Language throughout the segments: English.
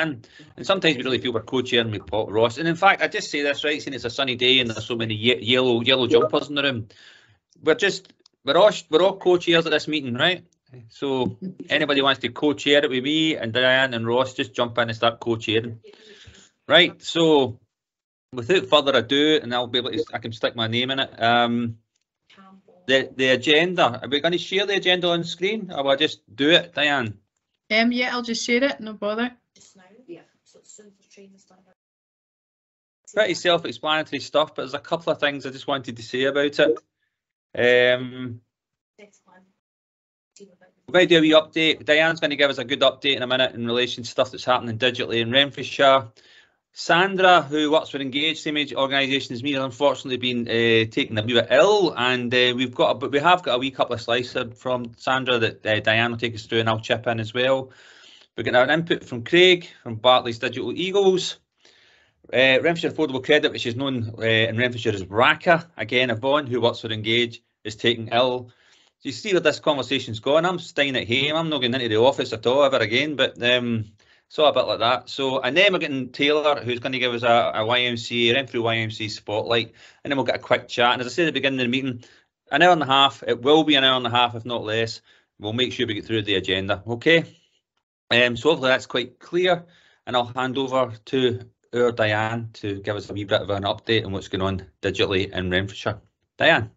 And sometimes we really feel we're co-chairing with Paul Ross. And in fact, I just say this, right, saying it's a sunny day and there's so many yellow jumpers in the room. We're all co-chairs at this meeting, right? So anybody wants to co-chair it with me and Diane and Ross, just jump in and start co-chairing. Right, so without further ado, and I'll be able to, I can stick my name in it. The agenda, are we going to share the agenda on screen, or will I just do it, Diane? Yeah, I'll just share it, no bother. Just now, yeah. So as soon as the train is done. Pretty self-explanatory stuff, but there's a couple of things I just wanted to say about it. We're going to do a wee update. Diane's going to give us a good update in a minute in relation to stuff that's happening digitally in Renfrewshire. Sandra, who works for Engage, same age organisation as me, has unfortunately been taken a wee bit ill, and we have got a wee couple of slides from Sandra that Diane will take us through, and I'll chip in as well. We're getting an input from Craig from Barclays Digital Eagles. Renfrewshire Affordable Credit, which is known in Renfrewshire as RACA, again, Yvonne, who works for Engage, is taken ill. So you see where this conversation's going. I'm staying at home. I'm not going into the office at all ever again, but so a bit like that. So, and then we're getting Taylor, who's going to give us a YMCA, Renfrew YMCA spotlight, and then we'll get a quick chat. And as I said at the beginning of the meeting, an hour and a half. It will be an hour and a half, if not less. We'll make sure we get through the agenda. Okay. So hopefully that's quite clear, and I'll hand over to our Diane to give us a wee bit of an update on what's going on digitally in Renfrewshire. Diane.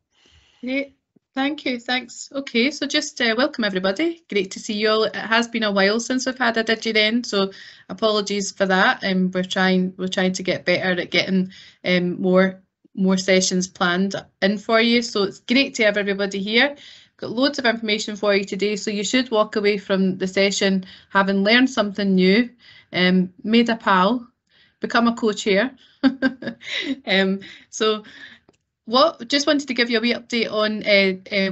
Great. Thank you. Thanks. Okay, so just welcome everybody. Great to see you all. It has been a while since we've had a DigiRen, so apologies for that. We're trying to get better at getting more sessions planned in for you. So it's great to have everybody here. Got loads of information for you today, so you should walk away from the session having learned something new, made a pal, become a co-chair. So just wanted to give you a wee update on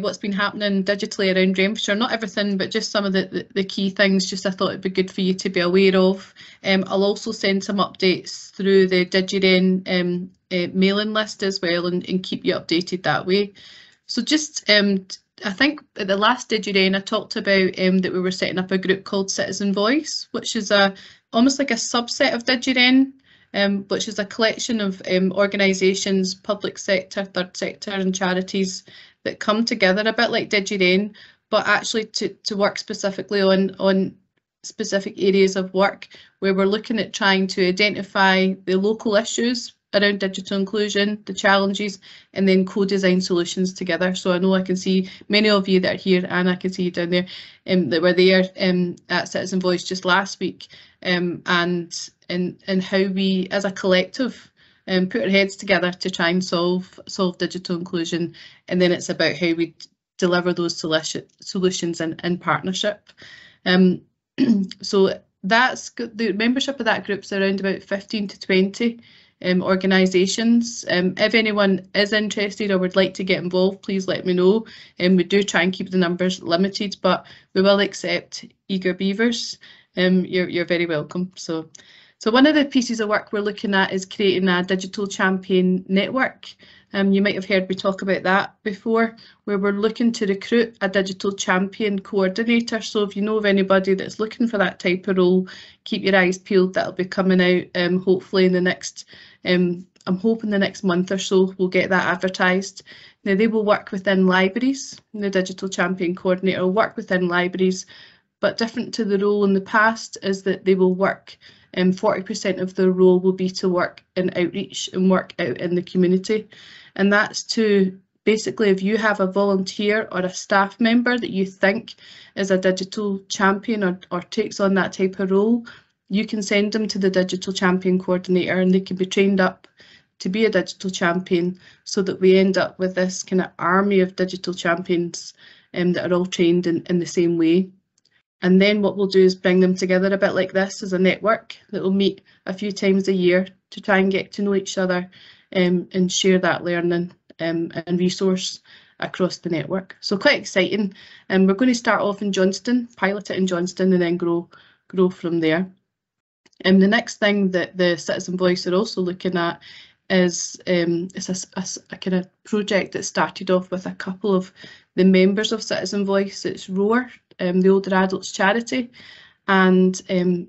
what's been happening digitally around Renfrewshire. Not everything, but just some of the key things. Just I thought it'd be good for you to be aware of. I'll also send some updates through the DigiRen mailing list as well, and keep you updated that way. So just I think at the last DigiRen I talked about that we were setting up a group called Citizen Voice, which is almost like a subset of DigiRen, which is a collection of organisations, public sector, third sector and charities that come together a bit like DigiRen, but actually to work specifically on specific areas of work where we're looking at trying to identify the local issues around digital inclusion, the challenges, and then co-design solutions together. So I know I can see many of you that are here, and I can see you down there, that were there at Citizen Voice just last week, and how we as a collective put our heads together to try and solve digital inclusion. And then it's about how we deliver those solutions in partnership. So that's the membership of that group's around about 15 to 20 organisations. If anyone is interested or would like to get involved, please let me know. We do try and keep the numbers limited, but we will accept eager beavers. You're very welcome. So one of the pieces of work we're looking at is creating a digital champion network. You might have heard me talk about that before, where we're looking to recruit a digital champion coordinator. So if you know of anybody that's looking for that type of role, keep your eyes peeled. That'll be coming out hopefully in the next, I'm hoping the next month or so we'll get that advertised. Now they will work within libraries. The digital champion coordinator will work within libraries, but different to the role in the past is that they will work 40% of their role will be to work in outreach and work out in the community. And that's to basically, if you have a volunteer or a staff member that you think is a digital champion or takes on that type of role, you can send them to the digital champion coordinator and they can be trained up to be a digital champion, so that we end up with this kind of army of digital champions that are all trained in the same way. And then what we'll do is bring them together a bit like this as a network that will meet a few times a year to try and get to know each other and share that learning and resource across the network. So quite exciting. And we're going to start off in Johnston, pilot it in Johnston, and then grow from there. And the next thing that the Citizen Voice are also looking at is it's a kind of project that started off with a couple of the members of Citizen Voice. It's ROAR, the older adults charity, and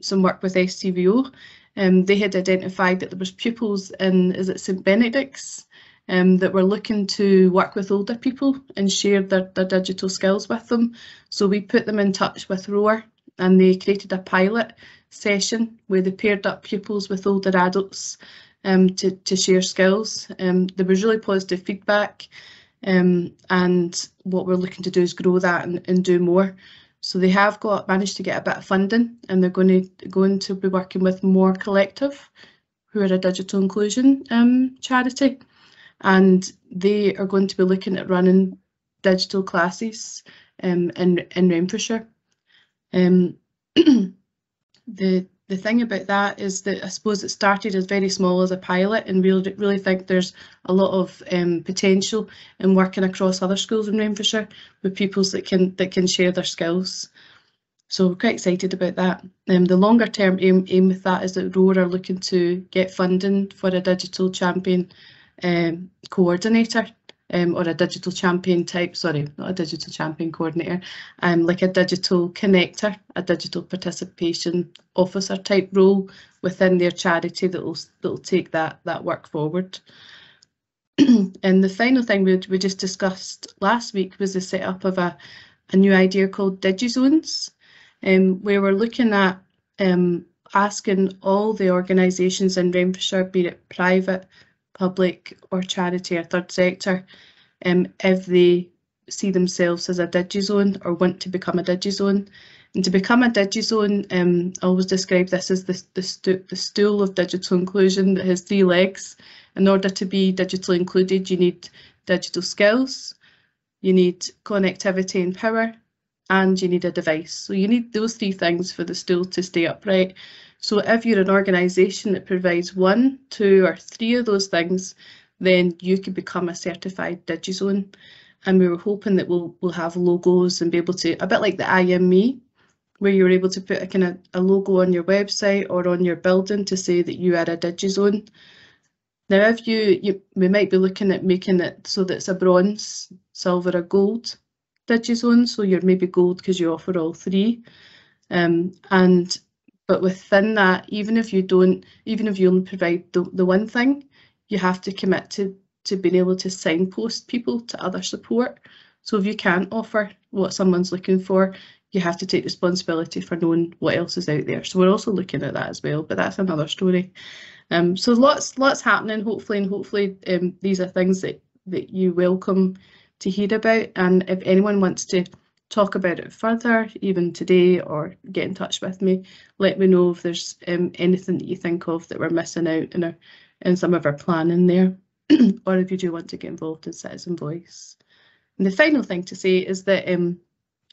some work with STVO. They had identified that there was pupils in, is it St Benedict's, that were looking to work with older people and share their digital skills with them. So we put them in touch with ROAR, and they created a pilot session where they paired up pupils with older adults to share skills. There was really positive feedback, and what we're looking to do is grow that and do more. So they have managed to get a bit of funding, and they're going to be working with More Collective, who are a digital inclusion charity, and they are going to be looking at running digital classes in Renfrewshire. The thing about that is that I suppose it started as very small as a pilot, and we really think there's a lot of potential in working across other schools in Renfrewshire with pupils that can share their skills. So we're quite excited about that. The longer term aim with that is that ROAR are looking to get funding for a digital champion coordinator, or a digital champion type, sorry, not a digital champion coordinator, like a digital connector, a digital participation officer type role within their charity that'll take that work forward. And the final thing we just discussed last week was the setup of a new idea called DigiZones, where we're looking at asking all the organisations in Renfrewshire, be it private, public or charity or third sector, if they see themselves as a DigiZone or want to become a DigiZone. And to become a DigiZone, I always describe this as the stool of digital inclusion that has 3 legs. In order to be digitally included, you need digital skills, you need connectivity and power, and you need a device. So you need those 3 things for the stool to stay upright. So if you're an organisation that provides 1, 2 or 3 of those things, then you can become a certified DigiZone. And we were hoping that we'll have logos and be able to, a bit like the I Am Me, where you're able to put a logo on your website or on your building to say that you are a DigiZone. Now, if we might be looking at making it so that it's a bronze, silver or gold DigiZone. So you're maybe gold because you offer all 3. But within that, even if you only provide the one thing, you have to commit to being able to signpost people to other support. So if you can't offer what someone's looking for, you have to take responsibility for knowing what else is out there. So we're also looking at that as well, but that's another story. So lots happening, hopefully these are things that you welcome to hear about. And if anyone wants to talk about it further, even today, or get in touch with me, let me know if there's anything that you think of that we're missing out in some of our planning there, or if you do want to get involved in Citizen Voice. And the final thing to say is that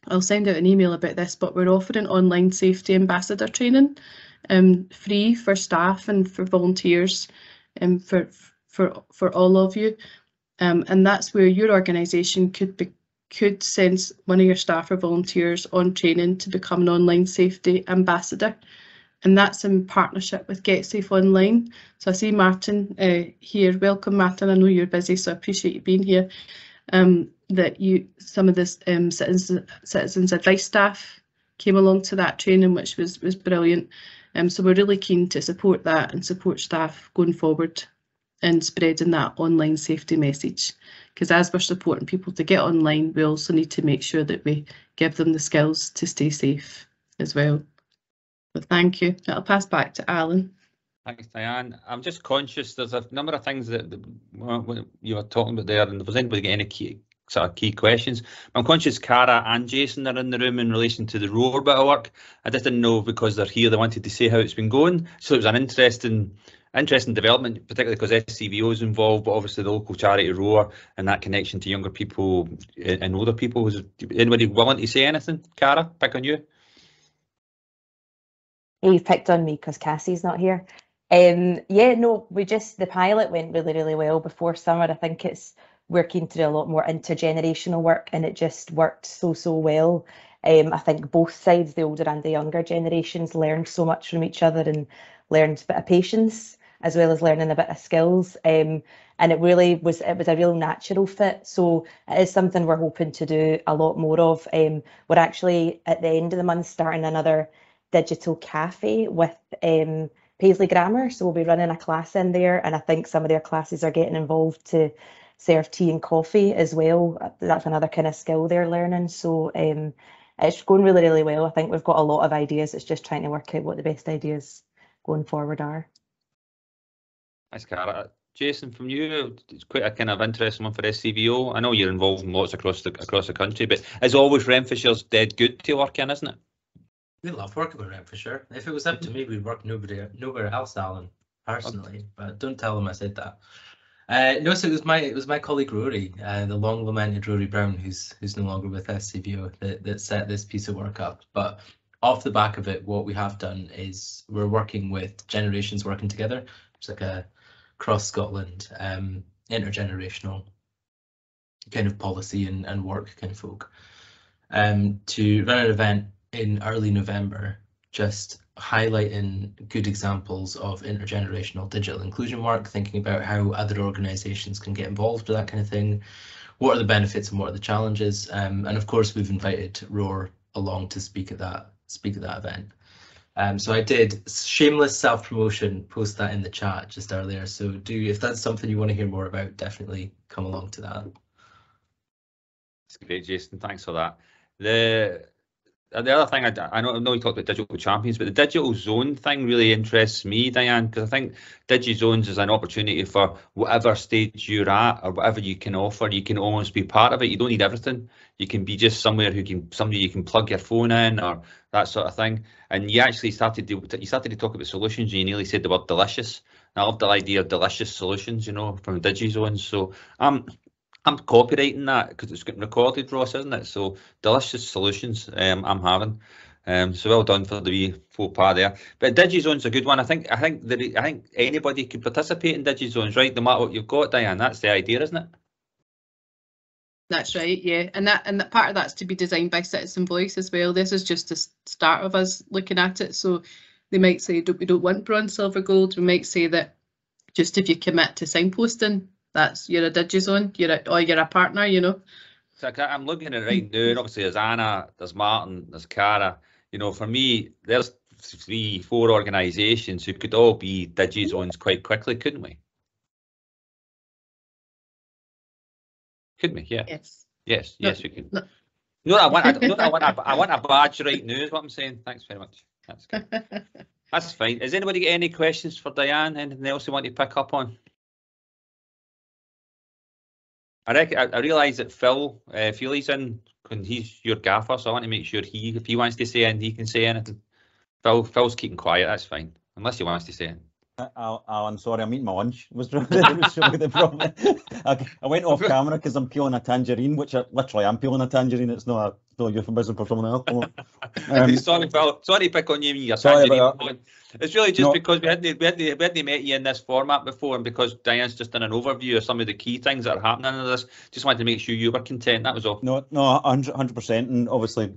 I'll send out an email about this, but we're offering online safety ambassador training, free for staff and for volunteers, for all of you, and that's where your organisation could send one of your staff or volunteers on training to become an online safety ambassador. And that's in partnership with Get Safe Online. So I see Martin here. Welcome, Martin. I know you're busy, so I appreciate you being here. That some of this citizens advice staff came along to that training, which was brilliant. So we're really keen to support that and support staff going forward in spreading that online safety message. Because as we're supporting people to get online, we also need to make sure that we give them the skills to stay safe as well. So thank you. I'll pass back to Alan. Thanks, Diane. I'm just conscious there's a number of things that you were talking about there, and if there's anybody got any key questions. I'm conscious Cara and Jason are in the room in relation to the ROAR bit of work. I just didn't know because they're here, they wanted to say how it's been going. So it was an interesting development, particularly because SCVO is involved, but obviously the local charity ROAR and that connection to younger people and older people. Was anybody willing to say anything? Cara, pick on you. You've picked on me because Cassie's not here. Yeah, no, the pilot went really well before summer. I think we're keen to do a lot more intergenerational work, and it just worked so well. I think both sides, the older and the younger generations, learned so much from each other and learned a bit of patience as well as learning a bit of skills. And it was a real natural fit. So it is something we're hoping to do a lot more of. We're actually at the end of the month starting another digital cafe with Paisley Grammar. So we'll be running a class in there, and I think some of their classes are getting involved to serve tea and coffee as well. That's another kind of skill they're learning. So it's going really, really well. I think we've got a lot of ideas. It's just trying to work out what the best ideas going forward are. Thanks, Cara. Jason, from you, it's quite a kind of interesting one for SCVO. I know you're involved in lots across the country, but as always, Renfrewshire's dead good to work in, isn't it? We love working with Renfrewshire. If it was up to me, we'd work nowhere else, Alan, personally. But don't tell them I said that. No, so it was my colleague Rory, the long lamented Rory Brown, who's no longer with SCVO, that set this piece of work up. But off the back of it, what we have done is we're working with generations working together. It's like a cross Scotland intergenerational kind of policy and work kind of folk to run an event in early November, just highlighting good examples of intergenerational digital inclusion work, thinking about how other organisations can get involved with that kind of thing, what are the benefits and what are the challenges, and of course we've invited Roar along to speak at that event. So I did shameless self-promotion, post that in the chat just earlier. So if that's something you want to hear more about, definitely come along to that. That's great, Jason. Thanks for that. The other thing, I know we talked about digital champions, but the digital zone thing really interests me, Diane, because I think DigiZones is an opportunity for whatever stage you're at or whatever you can offer. You can almost be part of it. You don't need everything. You can be just somebody you can plug your phone in or that sort of thing. And you actually started to talk about solutions. And you nearly said the word delicious. And I love the idea of delicious solutions, from DigiZones. So I'm copywriting that because it's getting recorded, Ross, isn't it? So delicious solutions I'm having. So well done for the wee faux pas there. But DigiZone's a good one. I think anybody could participate in DigiZones, right? No matter what you've got, Diane. That's the idea, isn't it? That's right, yeah. And that part of that's to be designed by Citizen Voice as well. This is just the start of us looking at it. So they might say we don't want bronze, silver, gold. We might say that just if you commit to signposting, you're a DigiZone, you're a partner, So I'm looking at it right now, and obviously there's Anna, there's Martin, there's Cara. For me, there's 3-4 organisations who could all be DigiZones quite quickly, couldn't we? Couldn't we? Yeah. Yes, we can. No. I want a badge right now, is what I'm saying. Thanks very much. That's good. That's fine. Has anybody got any questions for Diane? Anything else you want to pick up on? I realise that Phil Feely's in, and he's your gaffer, so I want to make sure if he wants to say anything, he can say anything. Phil's keeping quiet, that's fine, unless he wants to say anything. Alan, sorry, I'm eating my lunch. Was really the problem. I went off camera because I'm peeling a tangerine, which I literally am peeling a tangerine. It's not a euphemism for someone else. Sorry, Phil. Sorry to pick on you. It's really just because we hadn't met you in this format before, and because Diane's just done an overview of some of the key things that are happening in this. Just wanted to make sure you were content. That was all. No, 100%. And obviously,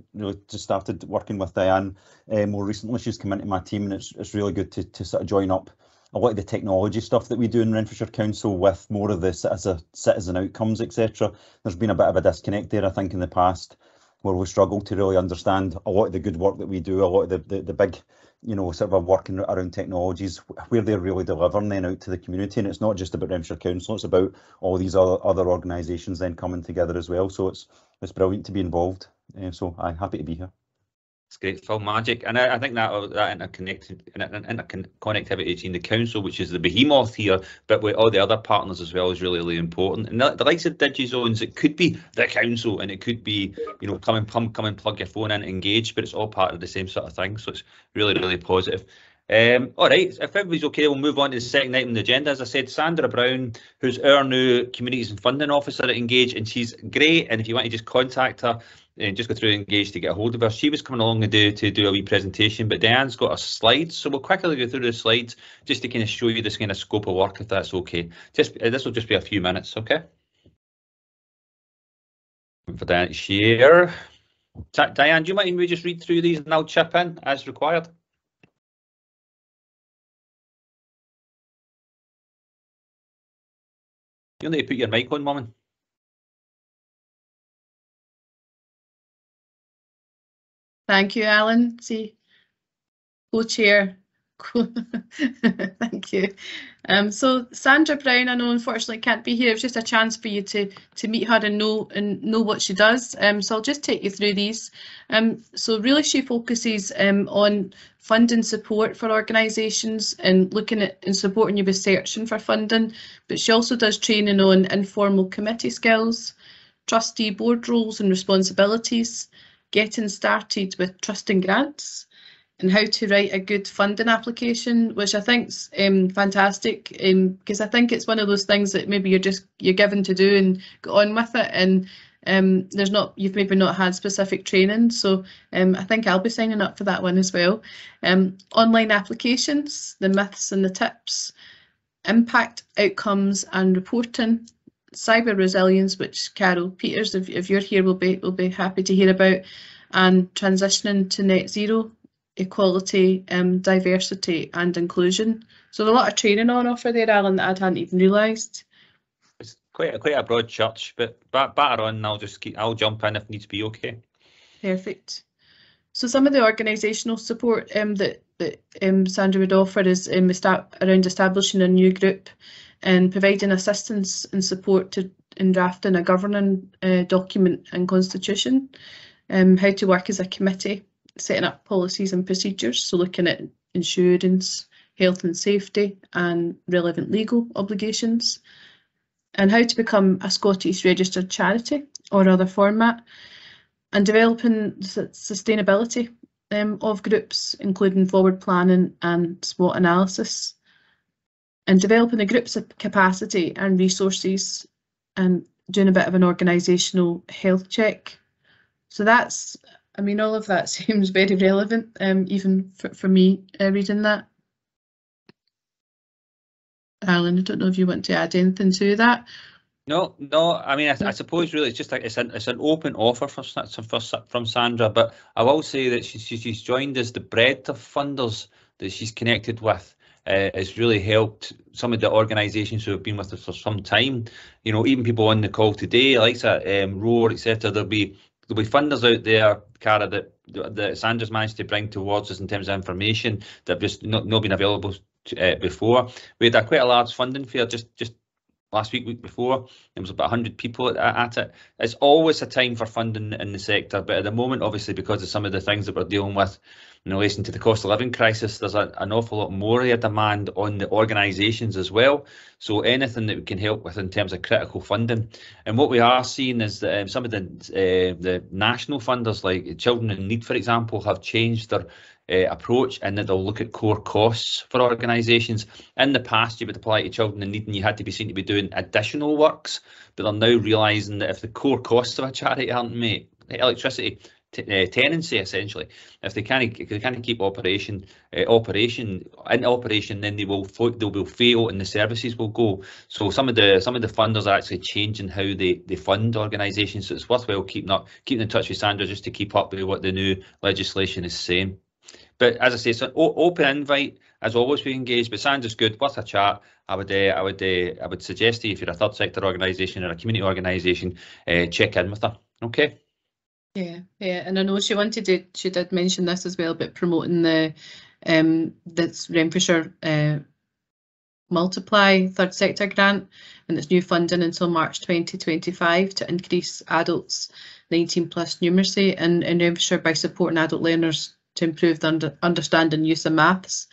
just started working with Diane more recently. She's come into my team, and it's really good to sort of join up a lot of the technology stuff that we do in Renfrewshire Council with more of the citizen outcomes, etc. There's been a bit of a disconnect there, I think, in the past, where we struggled to really understand a lot of the good work that we do, a lot of the big, sort of working around technologies, where they're really delivering then out to the community. And it's not just about Renfrewshire Council, it's about all these other organisations then coming together as well. So it's brilliant to be involved. So I'm happy to be here. It's great, Phil, magic, and I think that interconnectivity between the council, which is the behemoth here, but with all the other partners as well, is really, really important. And the likes of DigiZones, it could be the council, and it could be, come and plug your phone in, engage, but it's all part of the same sort of thing. So it's really, really positive. All right, if everybody's okay, we'll move on to the second item on the agenda. As I said, Sandra Brown, who's our new Communities and Funding Officer at Engage, and she's great. And if you want to just contact her and just go through Engage to get a hold of her, she was coming along to do a wee presentation, but Diane's got her slides, so we'll quickly go through the slides just to kind of show you this kind of scope of work, if that's okay. This will just be a few minutes, okay? For Diane to share. Diane, do you mind me just read through these and I'll chip in as required? You'll need to put your mic on, Mum. Thank you, Alan. See, co-chair. Thank you. So Sandra Brown, I know unfortunately can't be here. It's just a chance for you to meet her and know what she does. So I'll just take you through these. So really she focuses on funding support for organisations and looking at and supporting you with searching for funding, but she also does training on informal committee skills, trustee board roles and responsibilities, getting started with trust and grants, and how to write a good funding application, which I think's fantastic, because I think it's one of those things that maybe you're given to do and go on with it, and you've maybe not had specific training. So I think I'll be signing up for that one as well. Online applications, the myths and the tips, impact, outcomes and reporting, cyber resilience, which Carol Peters, if you're here, will be happy to hear about, and transitioning to net zero, equality, diversity and inclusion. So there's a lot of training on offer there, Alan, that I hadn't even realised. It's quite a broad church, but batter on, and I'll jump in if needs be. Okay. Perfect. So some of the organisational support that Sandra would offer is around establishing a new group and providing assistance and support in drafting a governing document and constitution, how to work as a committee, setting up policies and procedures, so looking at insurance, health and safety and relevant legal obligations, and how to become a Scottish registered charity or other format, and developing sustainability of groups, including forward planning and SWOT analysis, and developing the group's capacity and resources, and doing a bit of an organisational health check. So that's, I mean, all of that seems very relevant, even for me reading that. Alan, I don't know if you want to add anything to that. No. I mean, I suppose really it's just like it's an open offer from Sandra, but I will say that she's joined us. The breadth of funders that she's connected with has really helped some of the organisations who have been with us for some time. You know, even people on the call today, like Roar, etc. There'll be funders out there, Cara, that Sandra's managed to bring towards us in terms of information that have just not been available before. We had quite a large funding fair just last week before. There was about 100 people at it. It's always a time for funding in the sector, but at the moment, obviously, because of some of the things that we're dealing with in relation to the cost of living crisis, there's an awful lot more of a demand on the organisations as well. So anything that we can help with in terms of critical funding. And what we are seeing is that some of the national funders, like Children in Need, for example, have changed their approach, and that they'll look at core costs for organisations. In the past, you would apply to Children in Need and you had to be seen to be doing additional works, but they're now realising that if the core costs of a charity aren't met, electricity, tenancy essentially, if they can't keep operation, then they will fail and the services will go. So some of the funders are actually changing how they fund organisations. So it's worthwhile keeping in touch with Sandra just to keep up with what the new legislation is saying. But as I say, it's an open invite. As always, we engage. But Sandra's good. Worth a chat. I would suggest to you, if you're a third sector organisation or a community organisation, check in with her. Okay. Yeah, and I know she did mention this as well, but promoting the this Renfrewshire Multiply third sector grant and its new funding until March 2025 to increase adults 19+ numeracy in Renfrewshire by supporting adult learners to improve the understanding use of maths.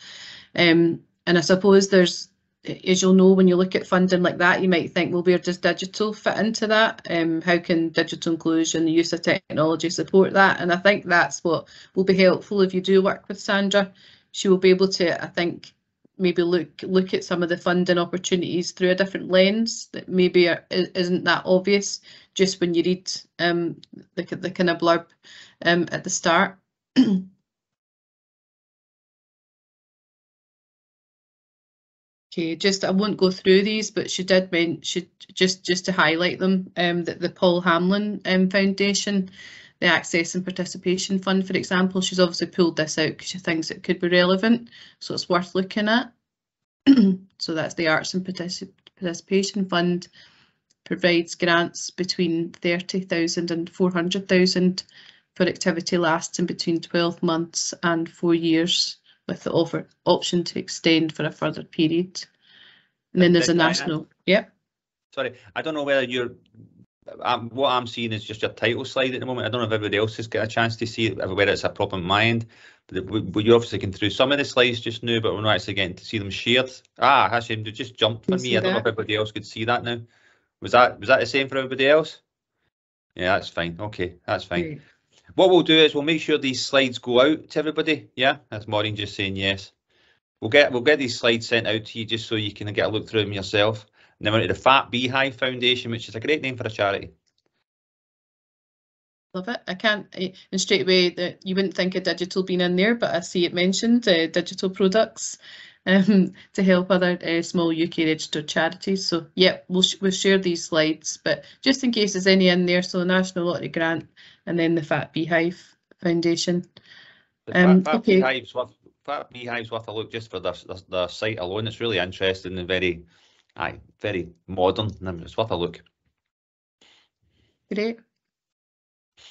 And I suppose there's, as you'll know, when you look at funding like that, you might think, well, where does digital fit into that? How can digital inclusion, the use of technology support that? And I think that's what will be helpful if you do work with Sandra. She will be able to, I think, maybe look at some of the funding opportunities through a different lens that maybe isn't that obvious just when you read the kind of blurb at the start. Okay, I won't go through these, but she did mention, just to highlight them, that the Paul Hamlin Foundation, the Access and Participation Fund, for example, she's obviously pulled this out because she thinks it could be relevant, so it's worth looking at. So that's the Arts and Participation Fund, provides grants between 30,000 and 400,000 for activity lasting between 12 months and 4 years with the option to extend for a further period. And then there's a national, yep. Sorry, I don't know whether you're, what I'm seeing is just your title slide at the moment. I don't know if everybody else has got a chance to see it, whether it's a problem on my end. But you're obviously going through some of the slides just now, but we're not actually getting to see them shared. Ah, actually, they just jumped for me. I don't know if everybody else could see that now. Was that the same for everybody else? Yeah, that's fine. Okay, that's fine. Great. What we'll do is we'll make sure these slides go out to everybody. Yeah, that's Maureen just saying yes. We'll get these slides sent out to you just so you can get a look through them yourself. And then we're to the Fat Beehive Foundation, which is a great name for a charity. Love it. I can't, and straight away that you wouldn't think of digital being in there, but I see it mentioned, digital products to help other small UK registered charities. So yeah, we'll share these slides, but just in case there's any in there, so the National Lottery Grant and then the Fat Beehive Foundation. Okay. Fat Beehive's worth a look just for the site alone. It's really interesting and very modern. It's worth a look. Great.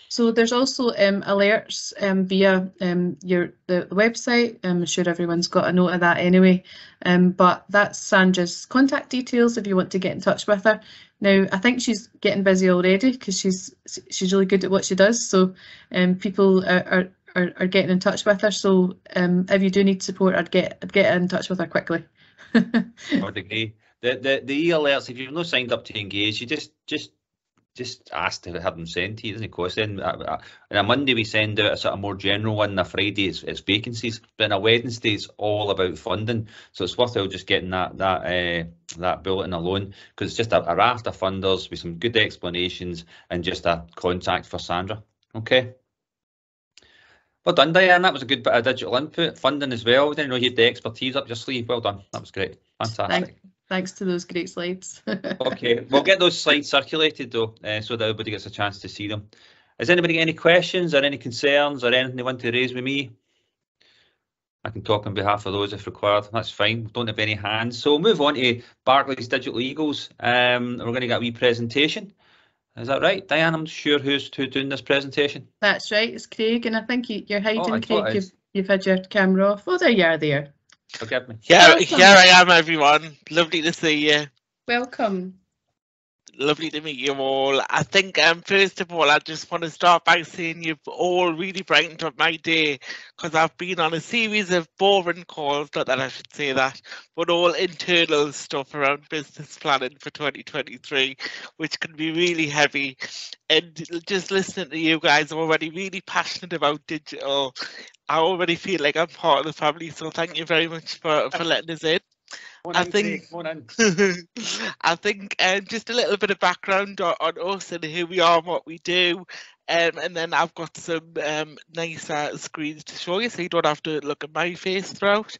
So there's also alerts via the website. I'm sure everyone's got a note of that anyway. But that's Sandra's contact details if you want to get in touch with her. Now I think she's getting busy already because she's really good at what she does. So people are getting in touch with her. So if you do need support, I'd get in touch with her quickly. I would agree. The e-alerts, if you've not signed up to engage, you just ask to have them sent to you. It doesn't cost anything. On a Monday we send out a sort of more general one. On a Friday it's vacancies, but on a Wednesday it's all about funding. So it's worthwhile just getting that bulletin alone, because it's just a raft of funders with some good explanations and just a contact for Sandra. Okay. Well done, Diane. That was a good bit of digital input. Funding as well. I didn't know you had the expertise up your sleeve. Well done. That was great. Fantastic. Thanks to those great slides. Okay, we'll get those slides circulated though, so that everybody gets a chance to see them. Has anybody got any questions or any concerns or anything they want to raise with me? I can talk on behalf of those if required. That's fine. Don't have any hands. So we'll move on to Barclays Digital Eagles. We're going to get a wee presentation. Is that right, Diane? I'm sure who's doing this presentation. That's right. It's Craig, and I think you're hiding, Craig. You've had your camera off. Oh, there you are. There. Forgive me. Here I am, everyone. Lovely to see you. Welcome. Lovely to meet you all. I think first of all, I just want to start by saying you've all really brightened up my day, because I've been on a series of boring calls, not that I should say that, but all internal stuff around business planning for 2023, which can be really heavy. And just listening to you guys already really passionate about digital, I already feel like I'm part of the family, so thank you very much for letting us in. I think just a little bit of background on us and who we are and what we do, and then I've got some nice screens to show you, so you don't have to look at my face throughout.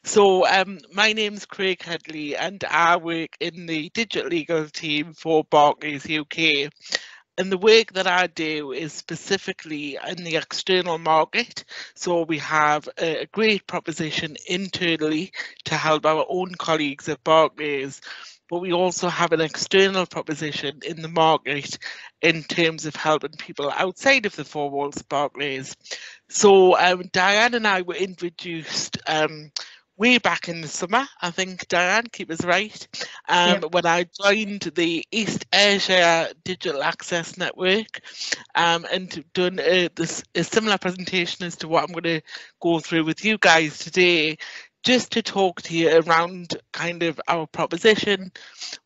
So my name's Craig Headley, and I work in the digital legal team for Barclays UK. And the work that I do is specifically in the external market. So we have a great proposition internally to help our own colleagues at Barclays, but we also have an external proposition in the market in terms of helping people outside of the four walls of Barclays. So Diane and I were introduced way back in the summer, I think, Diane, keep us right, when I joined the East Asia Digital Access Network and done a similar presentation as to what I'm going to go through with you guys today, just to talk to you around kind of our proposition,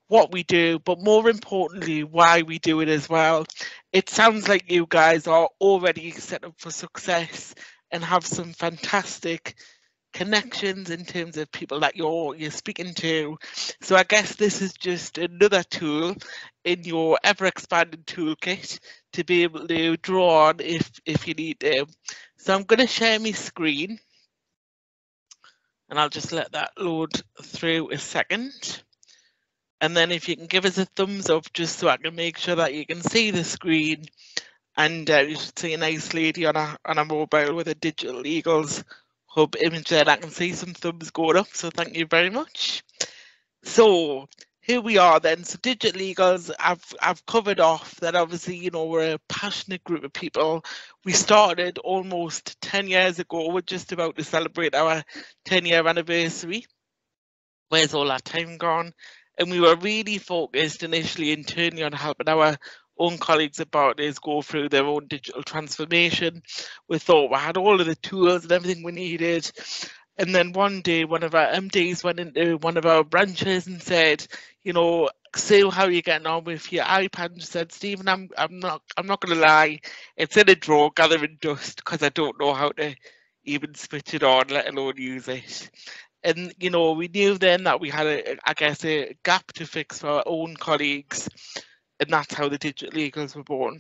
what we do, but more importantly, why we do it as well. It sounds like you guys are already set up for success and have some fantastic connections in terms of people that you're speaking to. So I guess this is just another tool in your ever-expanding toolkit to be able to draw on if you need to. So I'm going to share my screen, and I'll just let that load through a second. And then if you can give us a thumbs up just so I can make sure that you can see the screen, and you should see a nice lady on a mobile with a Digital Eagles Hub image there. I can see some thumbs going up, so thank you very much. So who we are then. So Digital Eagles, I've covered off that obviously, you know, we're a passionate group of people. We started almost 10 years ago. We're just about to celebrate our 10-year anniversary. Where's all that time gone? And we were really focused initially internally on helping our own colleagues and partners go through their own digital transformation. We thought we had all of the tools and everything we needed. And then one day, one of our MDs went into one of our branches and said, you know, Sue, how are you getting on with your iPad? And she said, Stephen, I'm not going to lie, it's in a drawer gathering dust because I don't know how to even switch it on, let alone use it. And, you know, we knew then that we had, a gap to fix for our own colleagues. And that's how the Digital Eagles were born.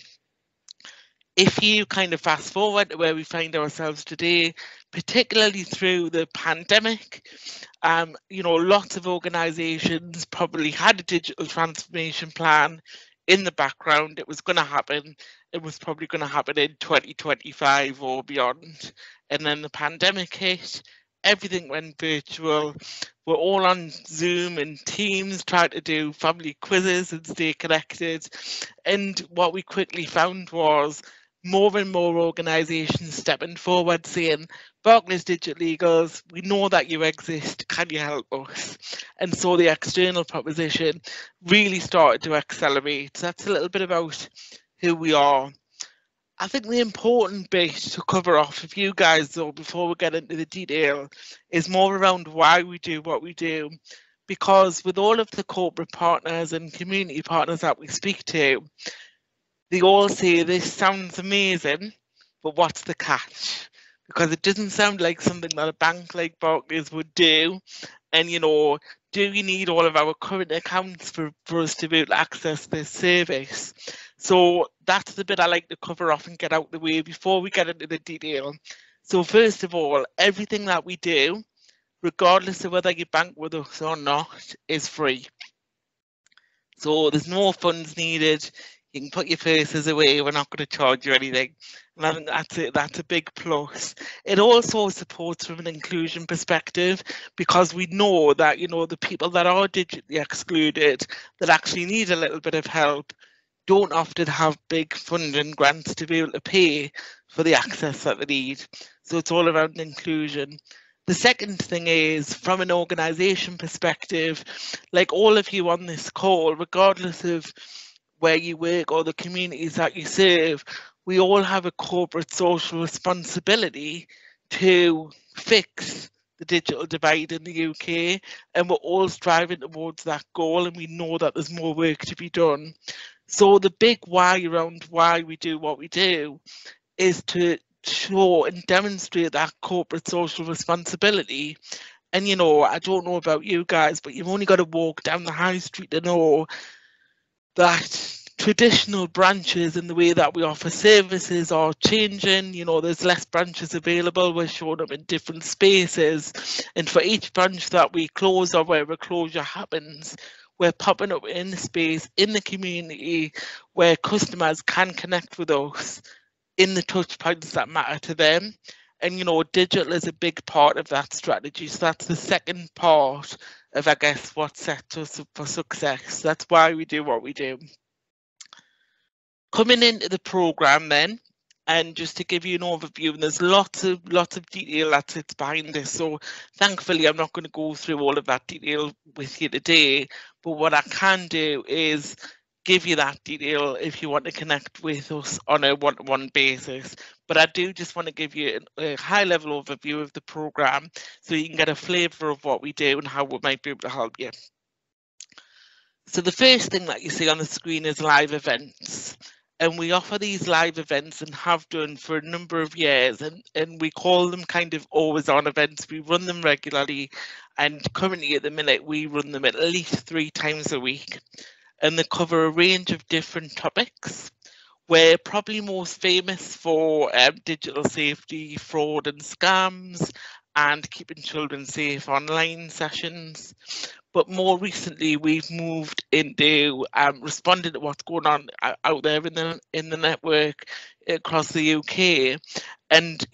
If you kind of fast forward to where we find ourselves today, particularly through the pandemic, you know, lots of organisations probably had a digital transformation plan in the background. It was going to happen. It was probably going to happen in 2025 or beyond. And then the pandemic hit. Everything went virtual. We're all on Zoom and Teams trying to do family quizzes and stay connected. And what we quickly found was more and more organisations stepping forward saying, Barclays Digital Eagles, we know that you exist, can you help us? And so the external proposition really started to accelerate. So that's a little bit about who we are. I think the important bit to cover off with you guys, though, before we get into the detail, is more around why we do what we do. Because with all of the corporate partners and community partners that we speak to, they all say this sounds amazing, but what's the catch? Because it doesn't sound like something that a bank like Barclays would do. And, you know, do you need all of our current accounts for us to be able to access this service? So that's the bit I like to cover off and get out the way before we get into the detail. So first of all, everything that we do, regardless of whether you bank with us or not, is free. So there's no funds needed. You can put your purses away. We're not going to charge you anything. And I think that's it. That's a big plus. It also supports from an inclusion perspective, because we know that, you know, the people that are digitally excluded, that actually need a little bit of help, don't often have big funding grants to be able to pay for the access that they need. So it's all around inclusion. The second thing is, from an organisation perspective, like all of you on this call, regardless of where you work or the communities that you serve, we all have a corporate social responsibility to fix the digital divide in the UK, and we're all striving towards that goal, and we know that there's more work to be done. So the big why around why we do what we do is to show and demonstrate that corporate social responsibility. And, you know, I don't know about you guys, but you've only got to walk down the high street to know that traditional branches and the way that we offer services are changing. You know, there's less branches available. We're showing up in different spaces. And for each branch that we close or where a closure happens, we're popping up in the space, in the community, where customers can connect with us in the touch points that matter to them. And, you know, digital is a big part of that strategy. So that's the second part of, I guess, what sets us up for success. That's why we do what we do. Coming into the programme then, and just to give you an overview, and there's lots of detail that sits behind this. So thankfully, I'm not going to go through all of that detail with you today. But what I can do is give you that detail if you want to connect with us on a one-to-one basis. But I do just want to give you a high-level overview of the programme so you can get a flavour of what we do and how we might be able to help you. So the first thing that you see on the screen is live events. And we offer these live events and have done for a number of years, and we call them kind of always on events. We run them regularly, and currently at the minute we run them at least 3 times a week, and they cover a range of different topics. We're probably most famous for digital safety, fraud and scams, and keeping children safe online sessions. But more recently, we've moved into responding to what's going on out there in the network across the UK, and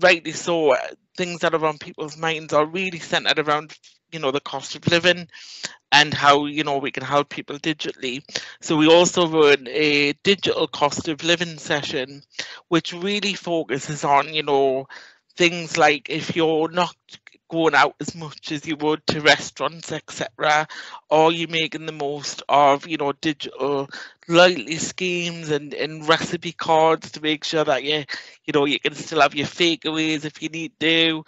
rightly so. Things that are on people's minds are really centered around the cost of living and how we can help people digitally. So we also run a digital cost of living session, which really focuses on things like if you're not going out as much as you would to restaurants, etc., or you making the most of digital loyalty schemes and recipe cards to make sure that you can still have your takeaways if you need to.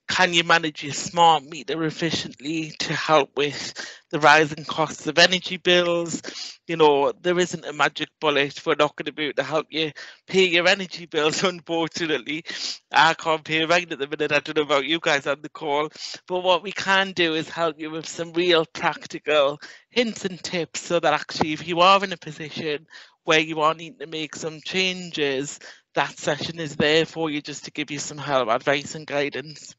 Can you manage your smart meter efficiently to help with the rising costs of energy bills? There isn't a magic bullet. We're not going to be able to help you pay your energy bills, unfortunately. I can't pay right at the minute. I don't know about you guys on the call. But what we can do is help you with some real practical hints and tips so that actually if you are in a position where you are needing to make some changes, that session is there for you just to give you some help, advice and guidance.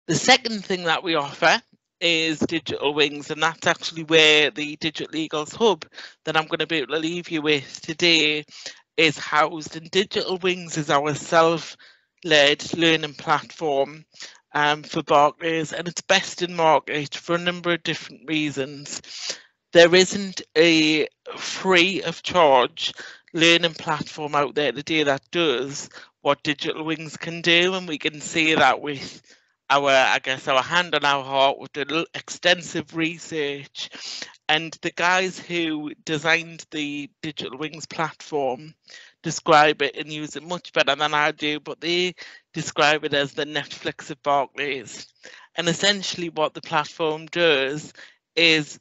The second thing that we offer is Digital Wings, and that's actually where the Digital Eagles Hub that I'm going to be able to leave you with today is housed. And Digital Wings is our self-led learning platform for Barclays, and it's best in market for a number of different reasons. There isn't a free of charge learning platform out there today that does what Digital Wings can do, and we can say that with our hand on our heart. We've done extensive research, and the guys who designed the Digital Wings platform describe it and use it much better than I do, but they describe it as the Netflix of Barclays. And essentially what the platform does is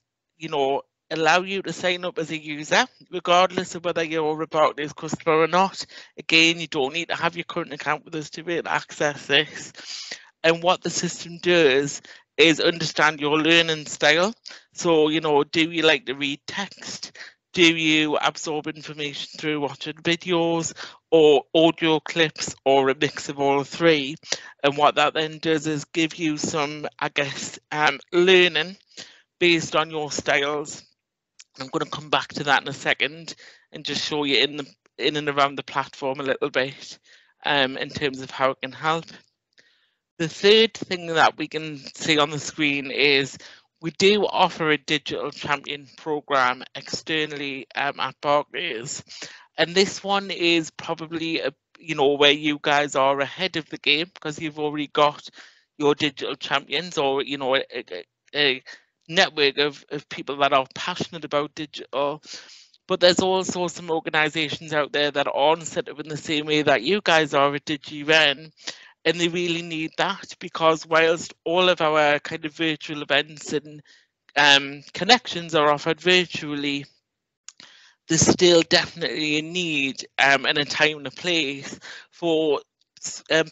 allow you to sign up as a user regardless of whether you're a Barclays customer or not. Again, you don't need to have your current account with us to be able to access this. And what the system does is understand your learning style. So, do you like to read text? Do you absorb information through watching videos or audio clips or a mix of all three? And what that then does is give you some, learning based on your styles. I'm going to come back to that in a second and just show you in and around the platform a little bit in terms of how it can help. The third thing that we can see on the screen is we do offer a digital champion program externally at Barclays, and this one is probably where you guys are ahead of the game because you've already got your digital champions or a network of people that are passionate about digital. But there's also some organisations out there that aren't set up in the same way that you guys are at DigiRen. And they really need that because whilst all of our kind of virtual events and connections are offered virtually, there's still definitely a need and a time and a place for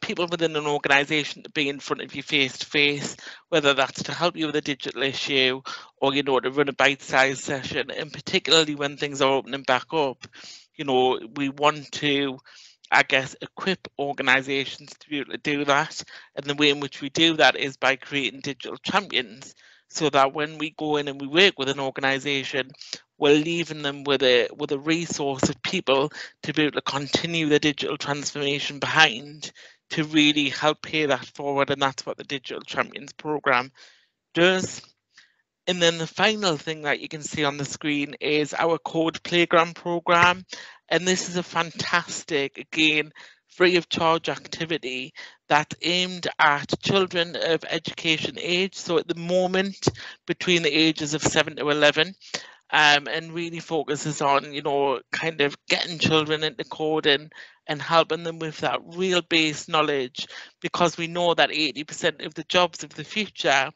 people within an organisation to be in front of you face to face, whether that's to help you with a digital issue or to run a bite-sized session. And particularly when things are opening back up, we want to equip organisations to be able to do that. And the way in which we do that is by creating digital champions, so that when we go in and we work with an organisation, we're leaving them with a resource of people to be able to continue the digital transformation behind to really help pay that forward. And that's what the Digital Champions programme does. And then the final thing that you can see on the screen is our Code Playground programme. And this is a fantastic, again, free of charge activity that's aimed at children of education age. So at the moment, between the ages of 7 to 11, and really focuses on, kind of getting children into coding and helping them with that real base knowledge, because we know that 80% of the jobs of the future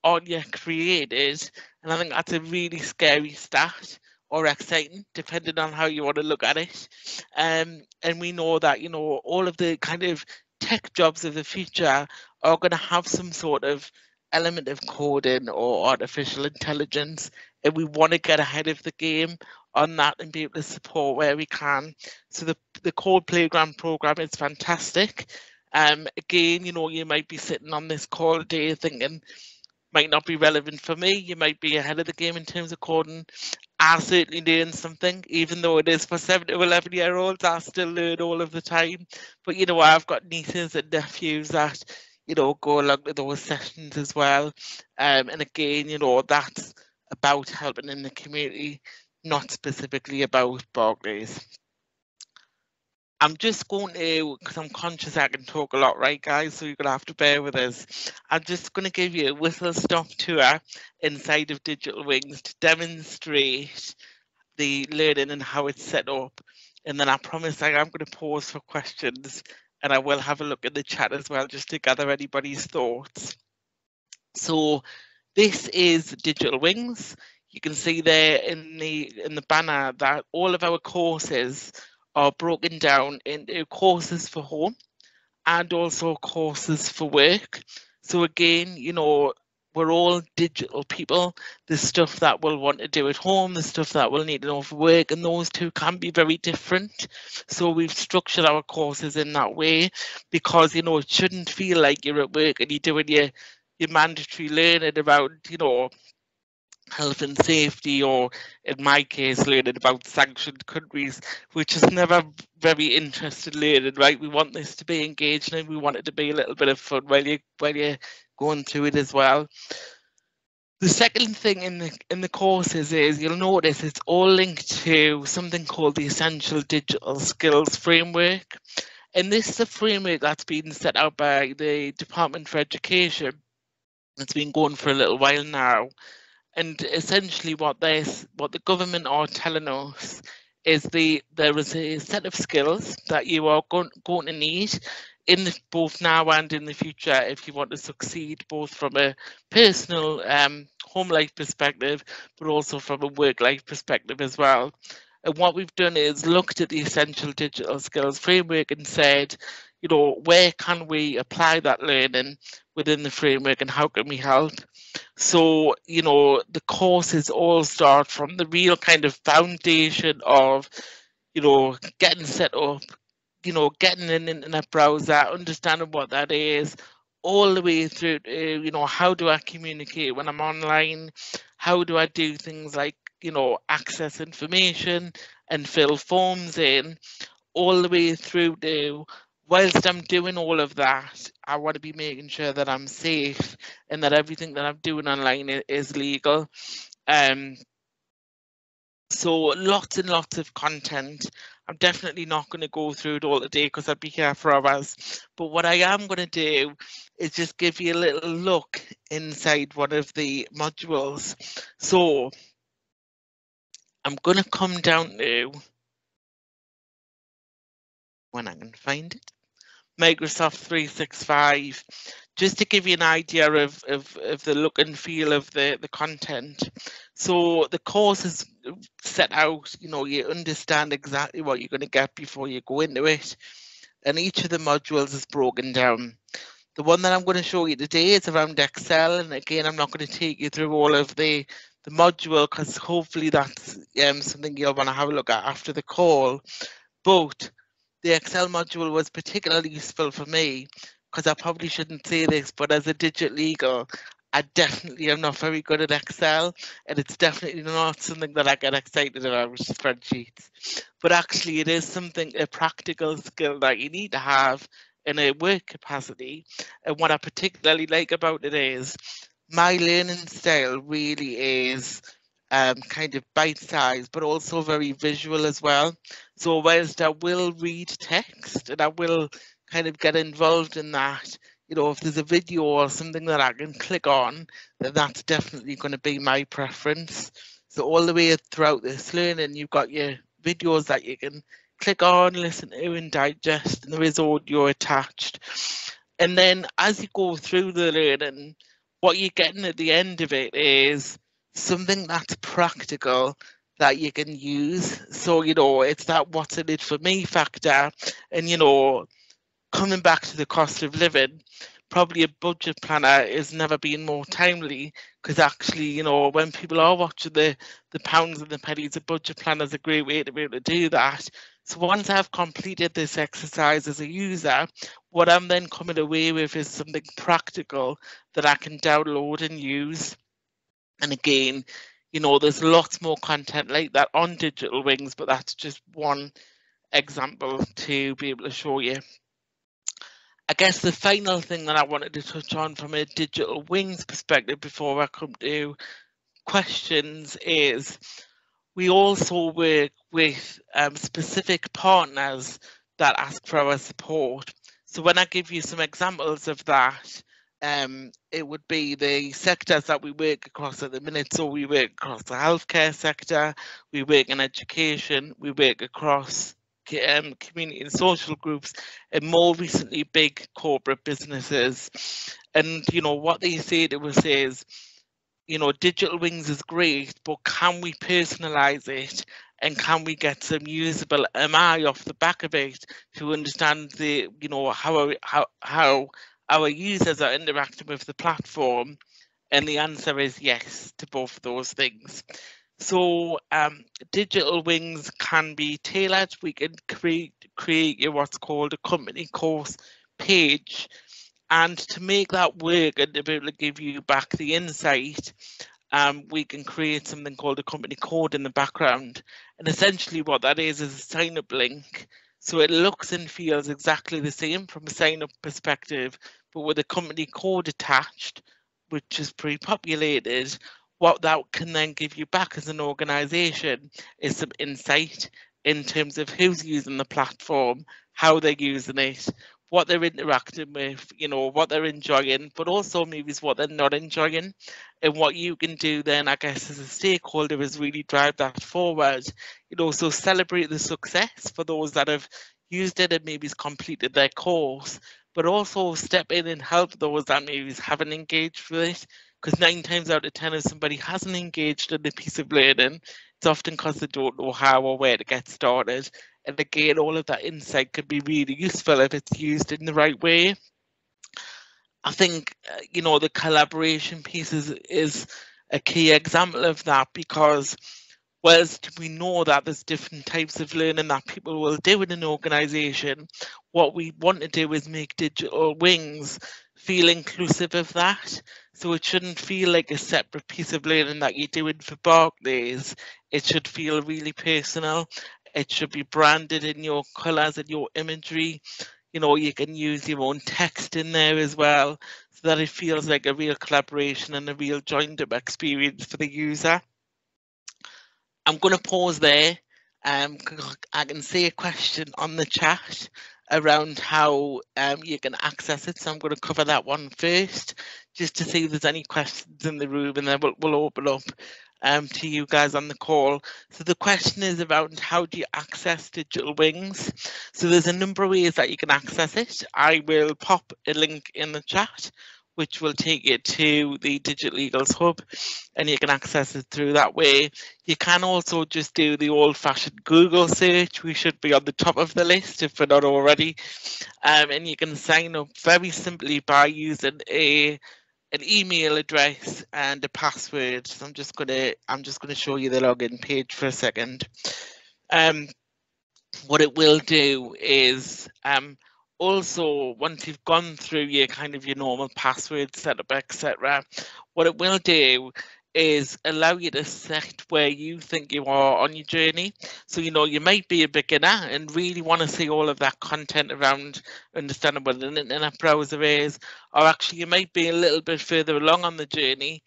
aren't yet created. And I think that's a really scary stat, or exciting, depending on how you want to look at it. And we know that, all of the kind of tech jobs of the future are going to have some sort of element of coding or artificial intelligence. And we want to get ahead of the game on that and be able to support where we can. So the Code Playground programme is fantastic. Again, you know, you might be sitting on this call today thinking, might not be relevant for me. You might be ahead of the game in terms of coding. I certainly learn something, even though it is for 7 to 11-year-olds. I still learn all of the time. But, you know, I've got nieces and nephews that, you know, go along to those sessions as well. And again, you know, that's about helping in the community, not specifically about Barclays. I'm just going to, because I'm conscious I can talk a lot, right, guys? So you're going to have to bear with us. I'm just going to give you a whistle-stop tour inside of Digital Wings to demonstrate the learning and how it's set up. And then I promise I am going to pause for questions, and I will have a look at the chat as well, just to gather anybody's thoughts. So this is Digital Wings. You can see there in the banner that all of our courses are broken down into courses for home and also courses for work. So again, you know, we're all digital people. The stuff that we'll want to do at home, the stuff that we'll need to know for work, and those two can be very different. So we've structured our courses in that way because, you know, it shouldn't feel like you're at work and you're doing your mandatory learning about, you know, health and safety, or in my case learning about sanctioned countries, which is never very interesting learning, right? We want this to be engaging and we want it to be a little bit of fun while you're going through it as well. The second thing in the courses is, you'll notice it's all linked to something called the Essential Digital Skills Framework, and this is a framework that's been set out by the Department for Education. It's been going for a little while now. And essentially what the government are telling us is there is a set of skills that you are going to need in both now and in the future if you want to succeed, both from a personal home life perspective, but also from a work life perspective as well. And what we've done is looked at the Essential Digital Skills Framework and said, you know, where can we apply that learning within the framework and how can we help? So, you know, the courses all start from the real kind of foundation of, you know, getting set up, you know, getting an internet browser, understanding what that is, all the way through to, you know, how do I communicate when I'm online? How do I do things like, you know, access information and fill forms in, all the way through to, whilst I'm doing all of that, I want to be making sure that I'm safe and that everything that I'm doing online is legal. So lots and lots of content. I'm definitely not going to go through it all today because I'd be here for hours. But what I am going to do is just give you a little look inside one of the modules. So I'm going to come down to, when I can find it, Microsoft 365, just to give you an idea of the look and feel of the content. So the course is set out, you know, you understand exactly what you're going to get before you go into it. And each of the modules is broken down. The one that I'm going to show you today is around Excel. And again, I'm not going to take you through all of the module because hopefully that's something you'll want to have a look at after the call. But the Excel module was particularly useful for me because I probably shouldn't say this, but as a digital legal, I definitely am not very good at Excel, and it's definitely not something that I get excited about, spreadsheets. But actually it is something, a practical skill that you need to have in a work capacity. And what I particularly like about it is my learning style really is kind of bite-sized, but also very visual as well. So whilst I will read text and I will kind of get involved in that, you know, if there's a video or something that I can click on, then that's definitely going to be my preference. So all the way throughout this learning, you've got your videos that you can click on, listen to and digest, and there is audio attached. And then as you go through the learning, what you're getting at the end of it is something that's practical that you can use. So, you know, it's that what's in it for me factor. And, you know, coming back to the cost of living, probably a budget planner has never been more timely because actually, you know, when people are watching the pounds and the pennies, a budget planner is a great way to be able to do that. So once I've completed this exercise as a user, what I'm then coming away with is something practical that I can download and use. And again, you know, there's lots more content like that on Digital Wings, but that's just one example to be able to show you. I guess the final thing that I wanted to touch on from a Digital Wings perspective before I come to questions is we also work with specific partners that ask for our support. So when I give you some examples of that, it would be the sectors that we work across at the minute. So we work across the healthcare sector, we work in education, we work across community and social groups, and more recently big corporate businesses. And you know what they say to us is, you know, Digital Wings is great, but can we personalize it, and can we get some usable MI off the back of it to understand the, you know, how our users are interacting with the platform? And the answer is yes to both of those things. So Digital Wings can be tailored. We can create what's called a company course page. And to make that work and to be able to give you back the insight, we can create something called a company code in the background. And essentially what that is a sign-up link. So it looks and feels exactly the same from a sign-up perspective, but with a company code attached, which is pre-populated. What that can then give you back as an organisation is some insight in terms of who's using the platform, how they're using it, what they're interacting with, you know, what they're enjoying, but also maybe what they're not enjoying. And what you can do then, I guess, as a stakeholder is really drive that forward. You know, so celebrate the success for those that have used it and maybe completed their course, but also step in and help those that maybe haven't engaged with it. Because 9 times out of 10, if somebody hasn't engaged in a piece of learning, it's often because they don't know how or where to get started. And again, all of that insight could be really useful if it's used in the right way. I think, you know, the collaboration piece is a key example of that, because whilst we know that there's different types of learning that people will do in an organisation, what we want to do is make Digital Wings feel inclusive of that. So it shouldn't feel like a separate piece of learning that you're doing for Barclays. It should feel really personal. It should be branded in your colours and your imagery. You know, you can use your own text in there as well, so that it feels like a real collaboration and a real joined up experience for the user. I'm going to pause there. I can see a question on the chat around how you can access it, so I'm going to cover that one first, just to see if there's any questions in the room, and then we'll open up to you guys on the call. So the question is around how do you access Digital Wings? So there's a number of ways that you can access it. I will pop a link in the chat, which will take you to the Digital Eagles Hub, and you can access it through that way. You can also just do the old-fashioned Google search. We should be on the top of the list if we're not already. And you can sign up very simply by using an email address and a password. So I'm just gonna show you the login page for a second. What it will do is also, once you've gone through your normal password setup, etc., what it will do is allow you to set where you think you are on your journey. So, you know, you might be a beginner and really want to see all of that content around understanding what an internet browser is, or actually you might be a little bit further along on the journey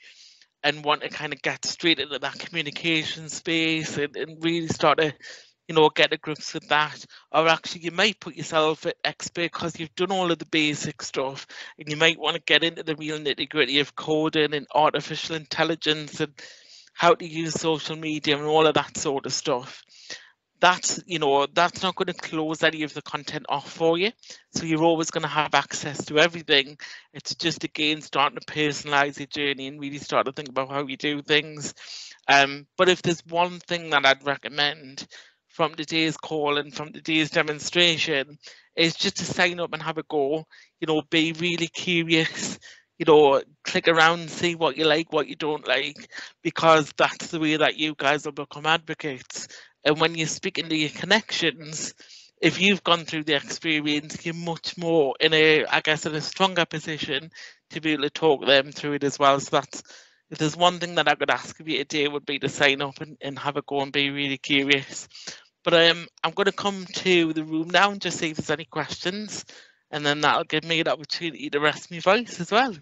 and want to kind of get straight into that communication space and really start to, you know, get to grips with that. Or actually you might put yourself at expert because you've done all of the basic stuff, and you might want to get into the real nitty-gritty of coding and artificial intelligence and how to use social media and all of that sort of stuff. That's, you know, that's not going to close any of the content off for you. So you're always going to have access to everything. It's just, again, starting to personalize your journey and really start to think about how you do things. But if there's one thing that I'd recommend from today's call and from today's demonstration, is just to sign up and have a go. You know, be really curious, you know, click around, see what you like, what you don't like, because that's the way that you guys will become advocates. And when you're speaking to your connections, if you've gone through the experience, you're much more in a, I guess, in a stronger position to be able to talk them through it as well. So that's, if there's one thing that I could ask of you today, would be to sign up and have a go and be really curious. But I'm going to come to the room now and just see if there's any questions, and then that'll give me an opportunity to rest my voice as well.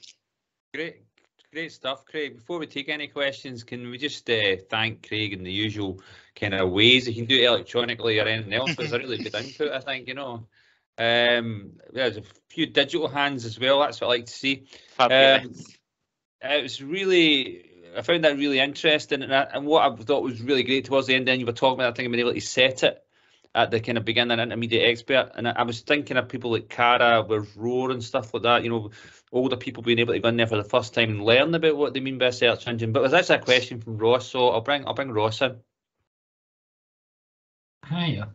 Great stuff, Craig. Before we take any questions, can we just thank Craig in the usual kind of ways? You can do it electronically or anything else, but it's a really good input, I think, you know. There's a few digital hands as well. That's what I like to see. Fabulous. It was really, I found that really interesting, and what I thought was really great towards the end, then you were talking about that thing, being able to set it at the kind of beginner, intermediate, expert, and I was thinking of people like Cara with Roar and stuff like that, you know, older people being able to go in there for the first time and learn about what they mean by a search engine. But there's actually a question from Ross, so I'll bring Ross in. Hiya.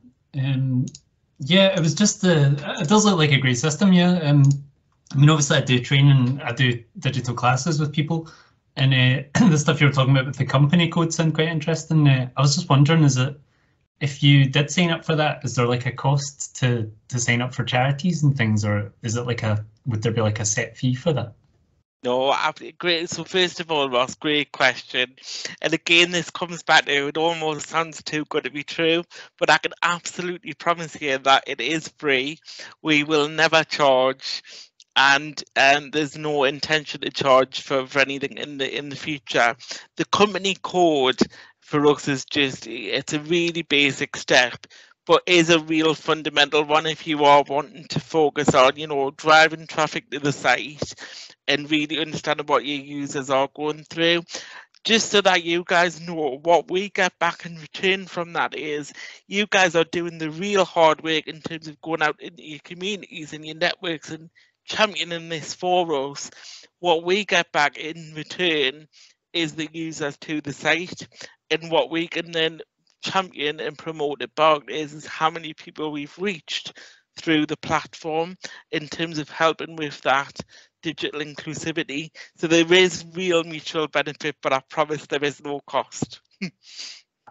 Yeah, it was just it does look like a great system, yeah. I mean, obviously I do training, I do digital classes with people, and the stuff you were talking about with the company code sound quite interesting. I was just wondering, is it, if you did sign up for that, is there like a cost to sign up for charities and things, or is it like would there be like a set fee for that? No, great. So first of all, Ross, great question. And again, this comes back to, it almost sounds too good to be true, but I can absolutely promise you that it is free. We will never charge, and there's no intention to charge for anything in the future. The company code for us is just, it's a really basic step, but is a real fundamental one if you are wanting to focus on, you know, driving traffic to the site and really understanding what your users are going through. Just so that you guys know, what we get back in return from that is you guys are doing the real hard work in terms of going out into your communities and your networks and championing this for us. What we get back in return is the users to the site, and what we can then champion and promote about is how many people we've reached through the platform in terms of helping with that digital inclusivity. So there is real mutual benefit, but I promise there is no cost.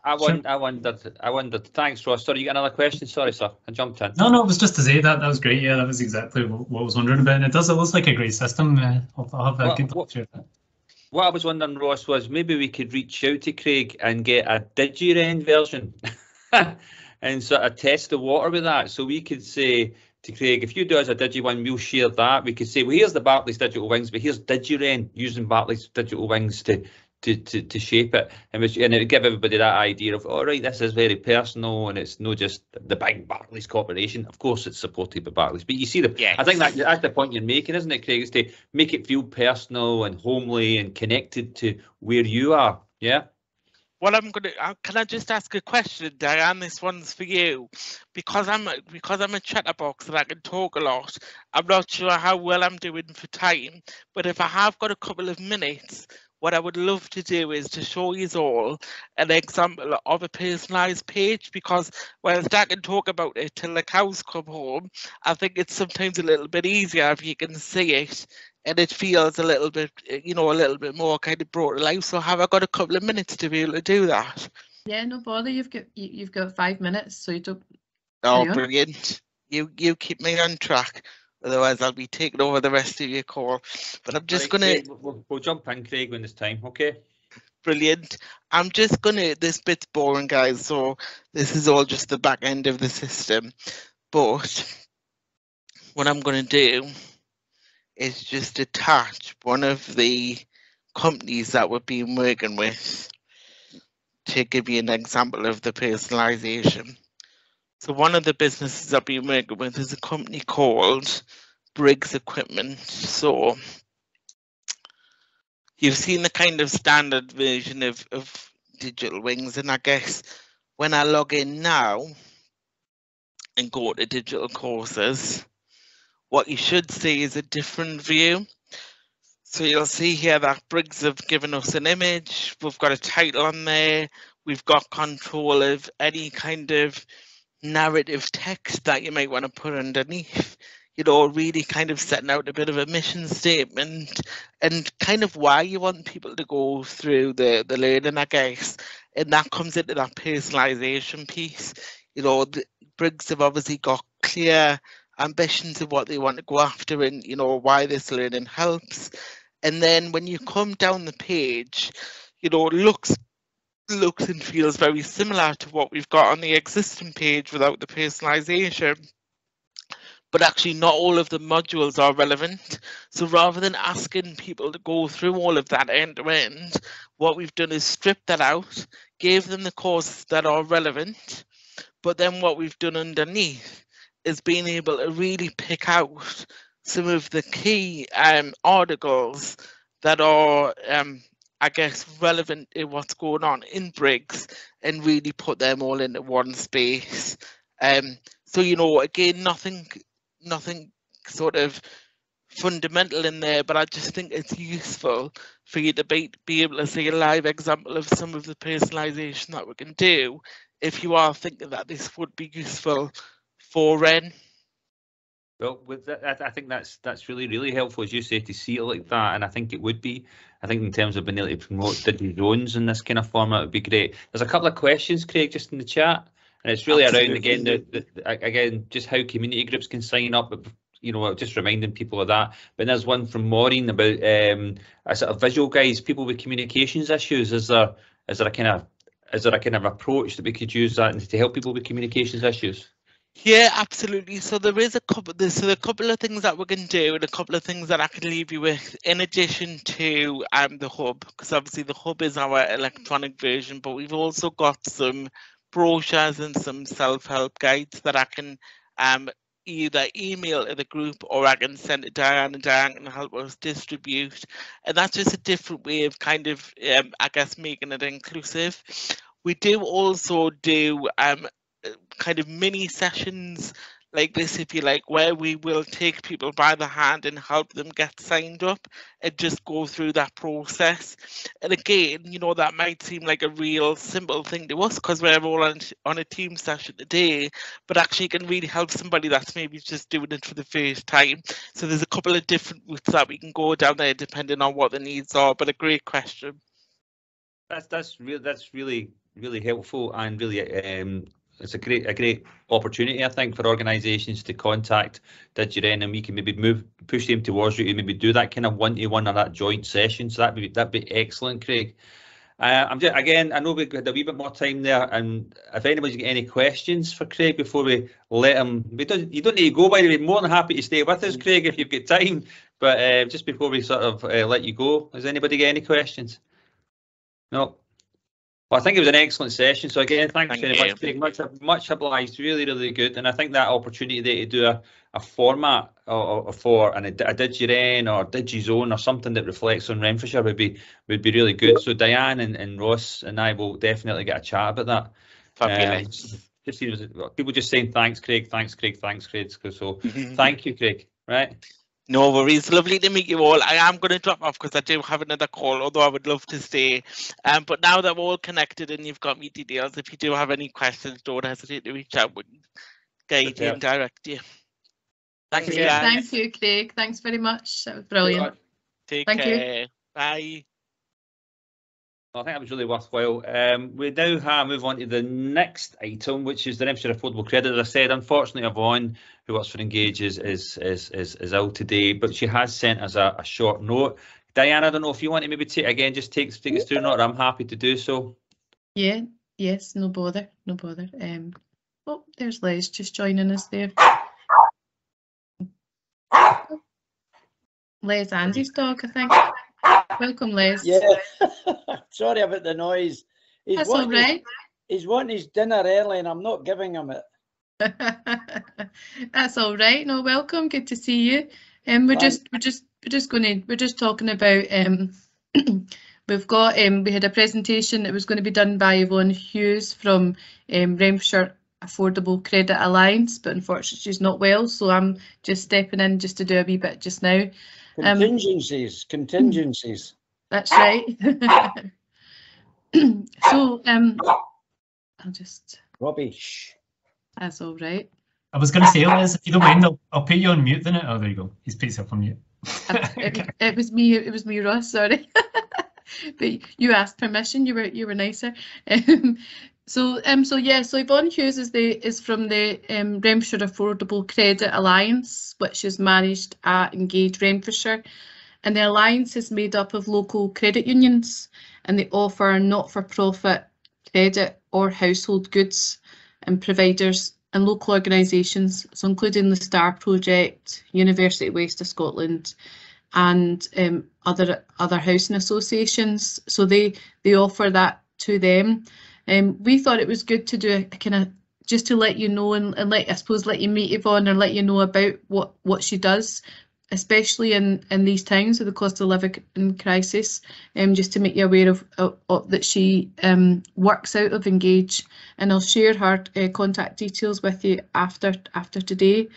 I wondered. Thanks, Ross. Sorry, you got another question? Sorry, sir. I jumped in. No, it was just to say that was great. Yeah, that was exactly what I was wondering about. And it looks like a great system. I'll have a good look at that. What I was wondering, Ross, was maybe we could reach out to Craig and get a DigiRen version and sort of test the water with that. So we could say to Craig, if you do as a DigiOne, we'll share that. We could say, well, here's the Barclays Digital Wings, but here's DigiRen using Barclays Digital Wings to shape it, and it would give everybody that idea of, all right, this is very personal, and it's not just the big Barclays corporation. Of course, it's supported by Barclays, but you see I think that's the point you're making, isn't it, Craig? Is to make it feel personal and homely and connected to where you are. Yeah. Well, can I just ask a question, Diane? This one's for you, because I'm a chatterbox and I can talk a lot. I'm not sure how well I'm doing for time, but if I have got a couple of minutes, what I would love to do is to show you all an example of a personalised page, because whilst I can talk about it till the cows come home, I think it's sometimes a little bit easier if you can see it and it feels a little bit, you know, a little bit more kind of brought to life. So have I got a couple of minutes to be able to do that? Yeah, no bother. You've got 5 minutes, so you don't. Oh, brilliant! You keep me on track. Otherwise, I'll be taking over the rest of your call. But I'm just gonna. We'll jump in, Craig, when it's time. Okay. Brilliant. I'm just gonna. This bit's boring, guys. So this is all just the back end of the system. But what I'm gonna do is just attach one of the companies that we've been working with to give you an example of the personalization. So one of the businesses I've been working with is a company called Briggs Equipment. So you've seen the kind of standard version of Digital Wings, and I guess when I log in now and go to digital courses, what you should see is a different view. So you'll see here that Briggs have given us an image, we've got a title on there, we've got control of any kind of narrative text that you might want to put underneath, you know, really kind of setting out a bit of a mission statement and kind of why you want people to go through the learning, I guess. and that comes into that personalisation piece. You know, Briggs have obviously got clear ambitions of what they want to go after and, you know, why this learning helps. And then when you come down the page, you know, looks and feels very similar to what we've got on the existing page without the personalisation. But actually not all of the modules are relevant. So rather than asking people to go through all of that end to end, what we've done is strip that out, gave them the courses that are relevant, but then what we've done underneath is being able to really pick out some of the key articles that are, I guess, relevant to what's going on in Briggs and really put them all into one space. So, you know, again, nothing sort of fundamental in there, but I just think it's useful for you to be able to see a live example of some of the personalisation that we can do if you are thinking that this would be useful for Ren. Well, with that, I think that's really helpful, as you say, to see it like that, and I think it would be. I think in terms of being able to promote DigiRen in this kind of format would be great. There's a couple of questions, Craig, just in the chat, and it's really around again just how community groups can sign up. But, you know, just reminding people of that. But there's one from Maureen about a sort of visual guides, people with communications issues. Is there a kind of approach that we could use that to help people with communications issues? Yeah, absolutely. So there is a couple of things that we can do, and a couple of things that I can leave you with in addition to the hub, because obviously the hub is our electronic version, but we've also got some brochures and some self-help guides that I can either email to the group or I can send it to Diane, and Diane can help us distribute. And that's just a different way of kind of, I guess, making it inclusive. We do also do kind of mini sessions like this, if you like, where we will take people by the hand and help them get signed up and just go through that process. And again, you know, that might seem like a real simple thing to us because we're all on a team session today, but actually can really help somebody that's maybe just doing it for the first time. So there's a couple of different routes that we can go down there depending on what the needs are, but a great question. That's really helpful, and really it's a great opportunity, I think, for organisations to contact DigiRen, and we can maybe push them towards you to maybe do that kind of one-to-one or that joint session. So that'd be excellent, Craig. I'm just, again, I know we've got a wee bit more time there, and if anybody's got any questions for Craig before we let him, you don't need to go, by the way. More than happy to stay with us, Craig, if you've got time. But just before we sort of let you go, has anybody got any questions? No. Well, I think it was an excellent session. So again, thanks very much, Craig. Much obliged. Really good. And I think that opportunity there to do a format for a DigiRen or DigiZone or something that reflects on Renfrewshire would be really good. So Diane and Ross and I will definitely get a chat about that. Fabulous. Just people just saying thanks, Craig. Thanks, Craig. So thank you, Craig. Right. No worries. Lovely to meet you all. I am going to drop off because I do have another call, although I would love to stay. But now that we're all connected and you've got me details, if you do have any questions, don't hesitate to reach out. We can guide you and direct you. Thank you, guys. Thank you, Craig. Thanks very much. That was brilliant. Take care. Bye. I think that was really worthwhile. We now move on to the next item, which is the Renfrewshire Affordable Credit. As I said, unfortunately, Yvonne, who works for Engage, is ill today, but she has sent us a short note. Diane, I don't know if you want to maybe take us through, or I'm happy to do so. Yeah, yes, no bother. Oh, there's Les just joining us there. Les, Andy's dog, I think. Welcome, Les. Yeah, sorry about the noise. That's all right. He's wanting his dinner early and I'm not giving him it. That's all right. No, welcome. Good to see you. We're just talking about we had a presentation that was going to be done by Yvonne Hughes from Renfrewshire Affordable Credit Alliance, but unfortunately she's not well, so I'm just stepping in just to do a wee bit just now. Contingencies. That's right. So I'll just. Rubbish. That's all right. I was going to say, Liz, if you don't mind, I'll put you on mute then. Oh, there you go. He's put himself on mute. It was me, Ross. Sorry. but you asked permission. You were nicer. So Yvonne Hughes is from the Renfrewshire Affordable Credit Alliance, which is managed at Engage Renfrewshire, and the alliance is made up of local credit unions, and they offer not-for-profit credit or household goods and providers and local organisations, so including the STAR Project, University West of Scotland, and other housing associations. So they offer that to them. We thought it was good to do a kind of, just to let you know and let, I suppose, let you meet Yvonne and let you know about what she does, especially in these times of the cost of living crisis, just to make you aware of that she works out of Engage, and I'll share her contact details with you after today.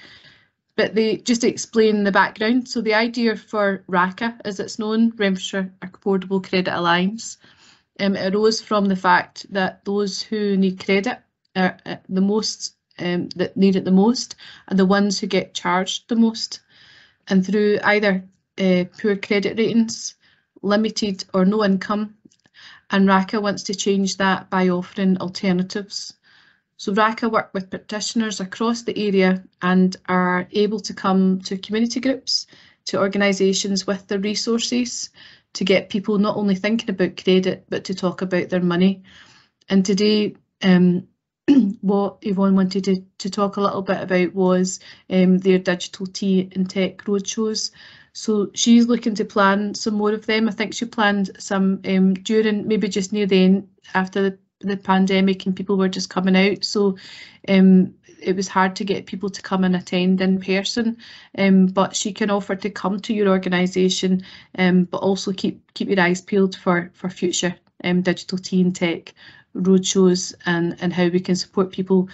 But they just explain the background. So the idea for RACA, as it's known, Renfrewshire Affordable Credit Alliance, it arose from the fact that those who need credit the most, that need it the most, are the ones who get charged the most. And through either poor credit ratings, limited or no income, and RACA wants to change that by offering alternatives. So RACA work with practitioners across the area and are able to come to community groups, to organisations with the resources to get people not only thinking about credit, but to talk about their money. And today, what Yvonne wanted to talk a little bit about was their digital tea and tech roadshows. So she's looking to plan some more of them. I think she planned some during, maybe just near the end, after the pandemic and people were just coming out. So it was hard to get people to come and attend in person, but she can offer to come to your organisation, but also keep your eyes peeled for future digital tea and tech roadshows and how we can support people,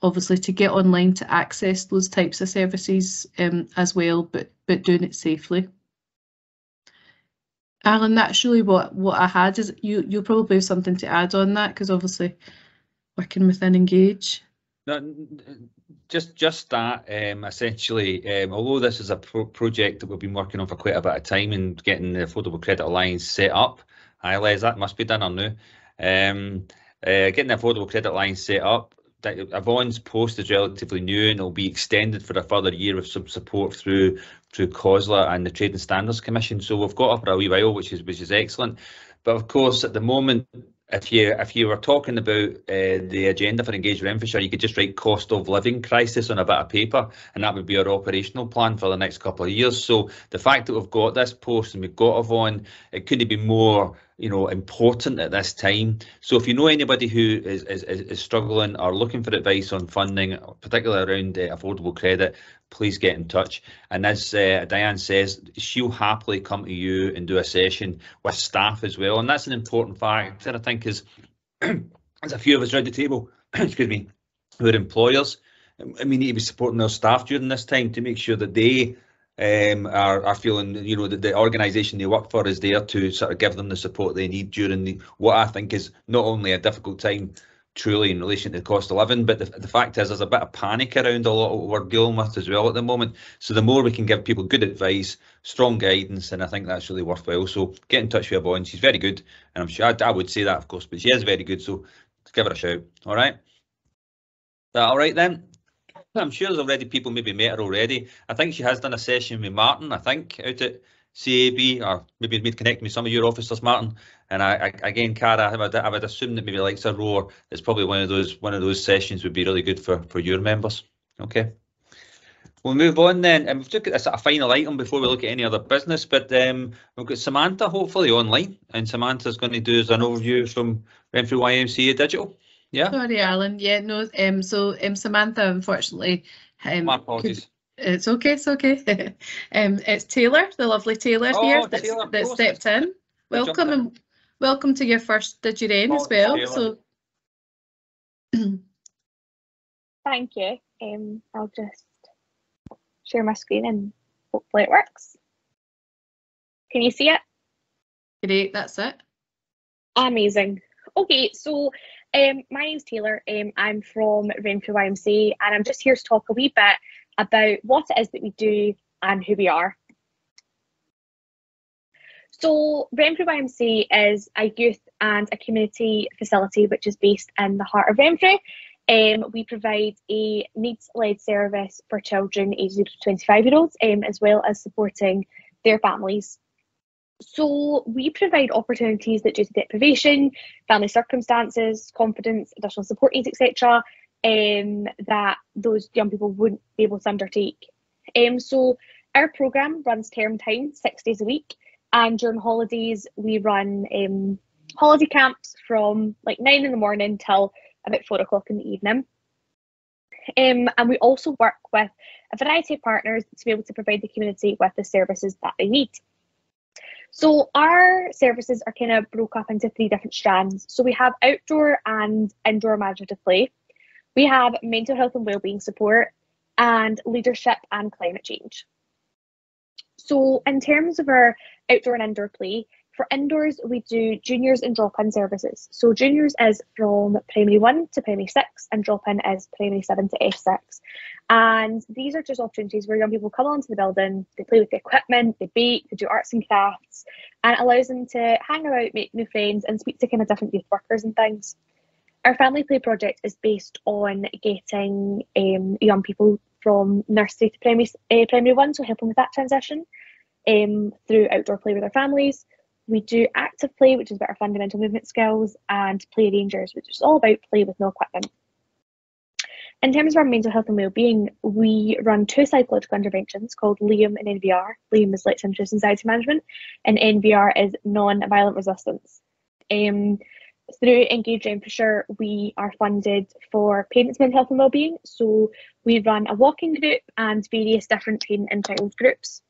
obviously, to get online to access those types of services as well, but doing it safely. Alan, that's really what I had. Is you'll probably have something to add on that, because obviously working within Engage. No, just that, essentially, although this is a project that we've been working on for quite a bit of time and getting the Affordable Credit Alliance set up, Les, that must be done or no. Getting the Affordable Credit Alliance set up, Yvonne's post is relatively new and it'll be extended for a further year with some support through COSLA and the Trading Standards Commission. So we've got her for a wee while, which is excellent. But of course, at the moment, if you were talking about the agenda for Engage Renfrewshire, you could just write cost of living crisis on a bit of paper, and that would be our operational plan for the next couple of years. So the fact that we've got this post and we've got Yvonne, it couldn't be more, important at this time. So if you know anybody who is struggling or looking for advice on funding, particularly around affordable credit, please get in touch. And as Diane says, she'll happily come to you and do a session with staff as well. And that's an important factor, I think, is there's a few of us around the table, excuse me, who are employers, and we need to be supporting their staff during this time to make sure that they are feeling, that the organisation they work for is there to sort of give them the support they need during what I think is not only a difficult time truly in relation to the cost of living, but the fact is there's a bit of panic around a lot of what we're dealing with as well at the moment. So the more we can give people good advice, strong guidance, and I think that's really worthwhile. So get in touch with Yvonne. She's very good, and I'm sure I would say that, of course, but she is very good. So give her a shout. All right. That all right then? I'm sure there's already people maybe met her already. I think she has done a session with Martin, I think, out at CAB, or maybe made connect with some of your officers, Martin. And again, Cara, I would assume that maybe like a roar, it's probably one of those sessions would be really good for your members. Okay. We'll move on then, and we've took this a final item before we look at any other business. But we've got Samantha hopefully online, and Samantha's going to do us an overview from Renfrew YMCA Digital. Yeah. Sorry, Alan. Yeah, no. So Samantha, unfortunately, my apologies. It's okay. It's okay. It's Taylor, the lovely Taylor here that stepped in. Welcome and welcome to your first DigiRen as well. Taylor. So, thank you. I'll just share my screen and hopefully it works. Can you see it? Great, that's it. Amazing. Okay, so my name's Taylor. I'm from Renfrew YMCA, and I'm just here to talk a wee bit about what it is that we do and who we are. So Renfrew YMCA is a youth and a community facility which is based in the heart of Renfrew. We provide a needs-led service for children aged 0 to 25-year-olds, as well as supporting their families. So we provide opportunities that due to deprivation, family circumstances, confidence, additional support needs, etc., that those young people wouldn't be able to undertake. So our programme runs term time, 6 days a week, and during holidays we run holiday camps from like 9 in the morning till about 4 o'clock in the evening. And we also work with a variety of partners to be able to provide the community with the services that they need. So our services are kind of broke up into 3 different strands. So we have outdoor and indoor imaginative play. We have mental health and wellbeing support, and leadership and climate change. So in terms of our outdoor and indoor play, for indoors, we do juniors and drop-in services. So juniors is from primary 1 to primary 6, and drop-in is primary 7 to F6. And these are just opportunities where young people come onto the building, they play with the equipment, they bake, they do arts and crafts, and it allows them to hang about, make new friends, and speak to kind of different youth workers and things. Our family play project is based on getting young people from nursery to primary 1, so helping with that transition through outdoor play with their families. We do active play, which is about our fundamental movement skills, and play rangers, which is all about play with no equipment. In terms of our mental health and wellbeing, we run 2 psychological interventions called LIAM and NVR. LIAM is Lex Interest Anxiety Management, and NVR is non-violent resistance. Through Engage Renfrewshire, we are funded for parents' mental health and wellbeing. So we run a walking group and various different parent and child groups.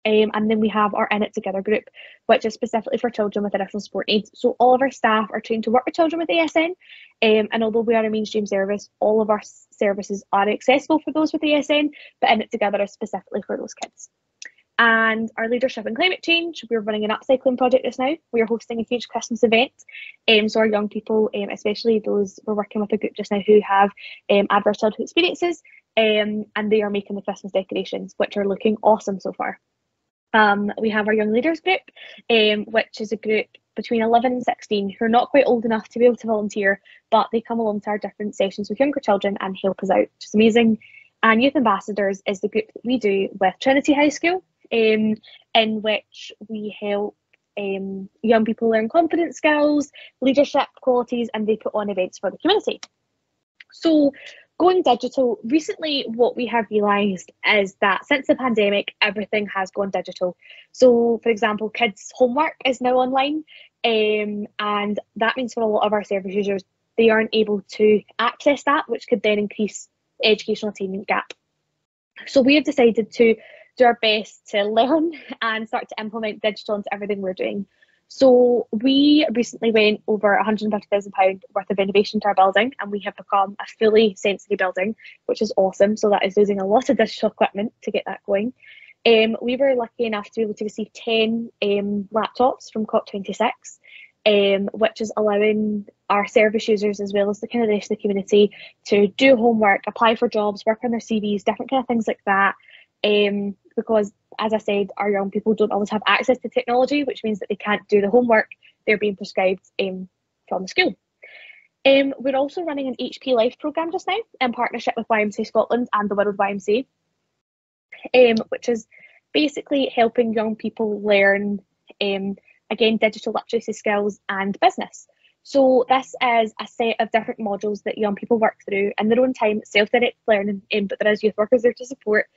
And then we have our In It Together group, which is specifically for children with additional support needs. So all of our staff are trained to work with children with ASN. And although we are a mainstream service, all of our services are accessible for those with ASN, but In It Together is specifically for those kids. And our leadership and climate change, we're running an upcycling project just now. We are hosting a huge Christmas event. So our young people, especially those, we're working with a group just now who have adverse childhood experiences, and they are making the Christmas decorations, which are looking awesome so far. We have our young leaders group, which is a group between 11 and 16 who are not quite old enough to be able to volunteer, but they come along to our different sessions with younger children and help us out, which is amazing. And Youth Ambassadors is the group that we do with Trinity High School, in which we help young people learn confidence skills, leadership qualities, and they put on events for the community. So going digital, recently what we have realised is that since the pandemic, everything has gone digital. So for example, kids' homework is now online, and that means for a lot of our service users, they aren't able to access that, which could then increase the educational attainment gap. So we have decided to do our best to learn and start to implement digital into everything we're doing. So we recently went over £150,000 worth of renovation to our building, and we have become a fully sensory building, which is awesome. So that is using a lot of digital equipment to get that going. We were lucky enough to be able to receive 10 laptops from COP26, which is allowing our service users as well as the kind of rest of the community to do homework, apply for jobs, work on their CVs, different kind of things like that. Because, as I said, our young people don't always have access to technology, which means that they can't do the homework they're being prescribed from the school. We're also running an HP Life programme just now in partnership with YMCA Scotland and the World YMCA, which is basically helping young people learn, again, digital literacy skills and business. So this is a set of different modules that young people work through in their own time, self-directed learning, but there is youth workers there to support.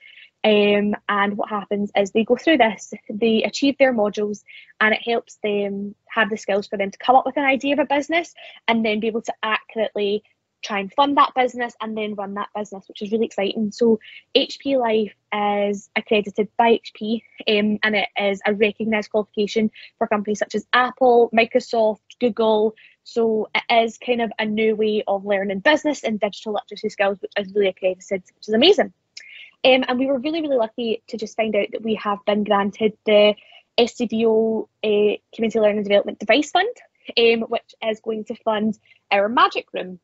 And what happens is they go through this, they achieve their modules, and it helps them have the skills for them to come up with an idea of a business and then be able to accurately try and fund that business and then run that business, which is really exciting. So HP Life is accredited by HP, and it is a recognised qualification for companies such as Apple, Microsoft, Google. So it is kind of a new way of learning business and digital literacy skills, which is really accredited, which is amazing. And we were really, really lucky to just find out that we have been granted the SCDO Community Learning Development Device Fund, which is going to fund our magic room.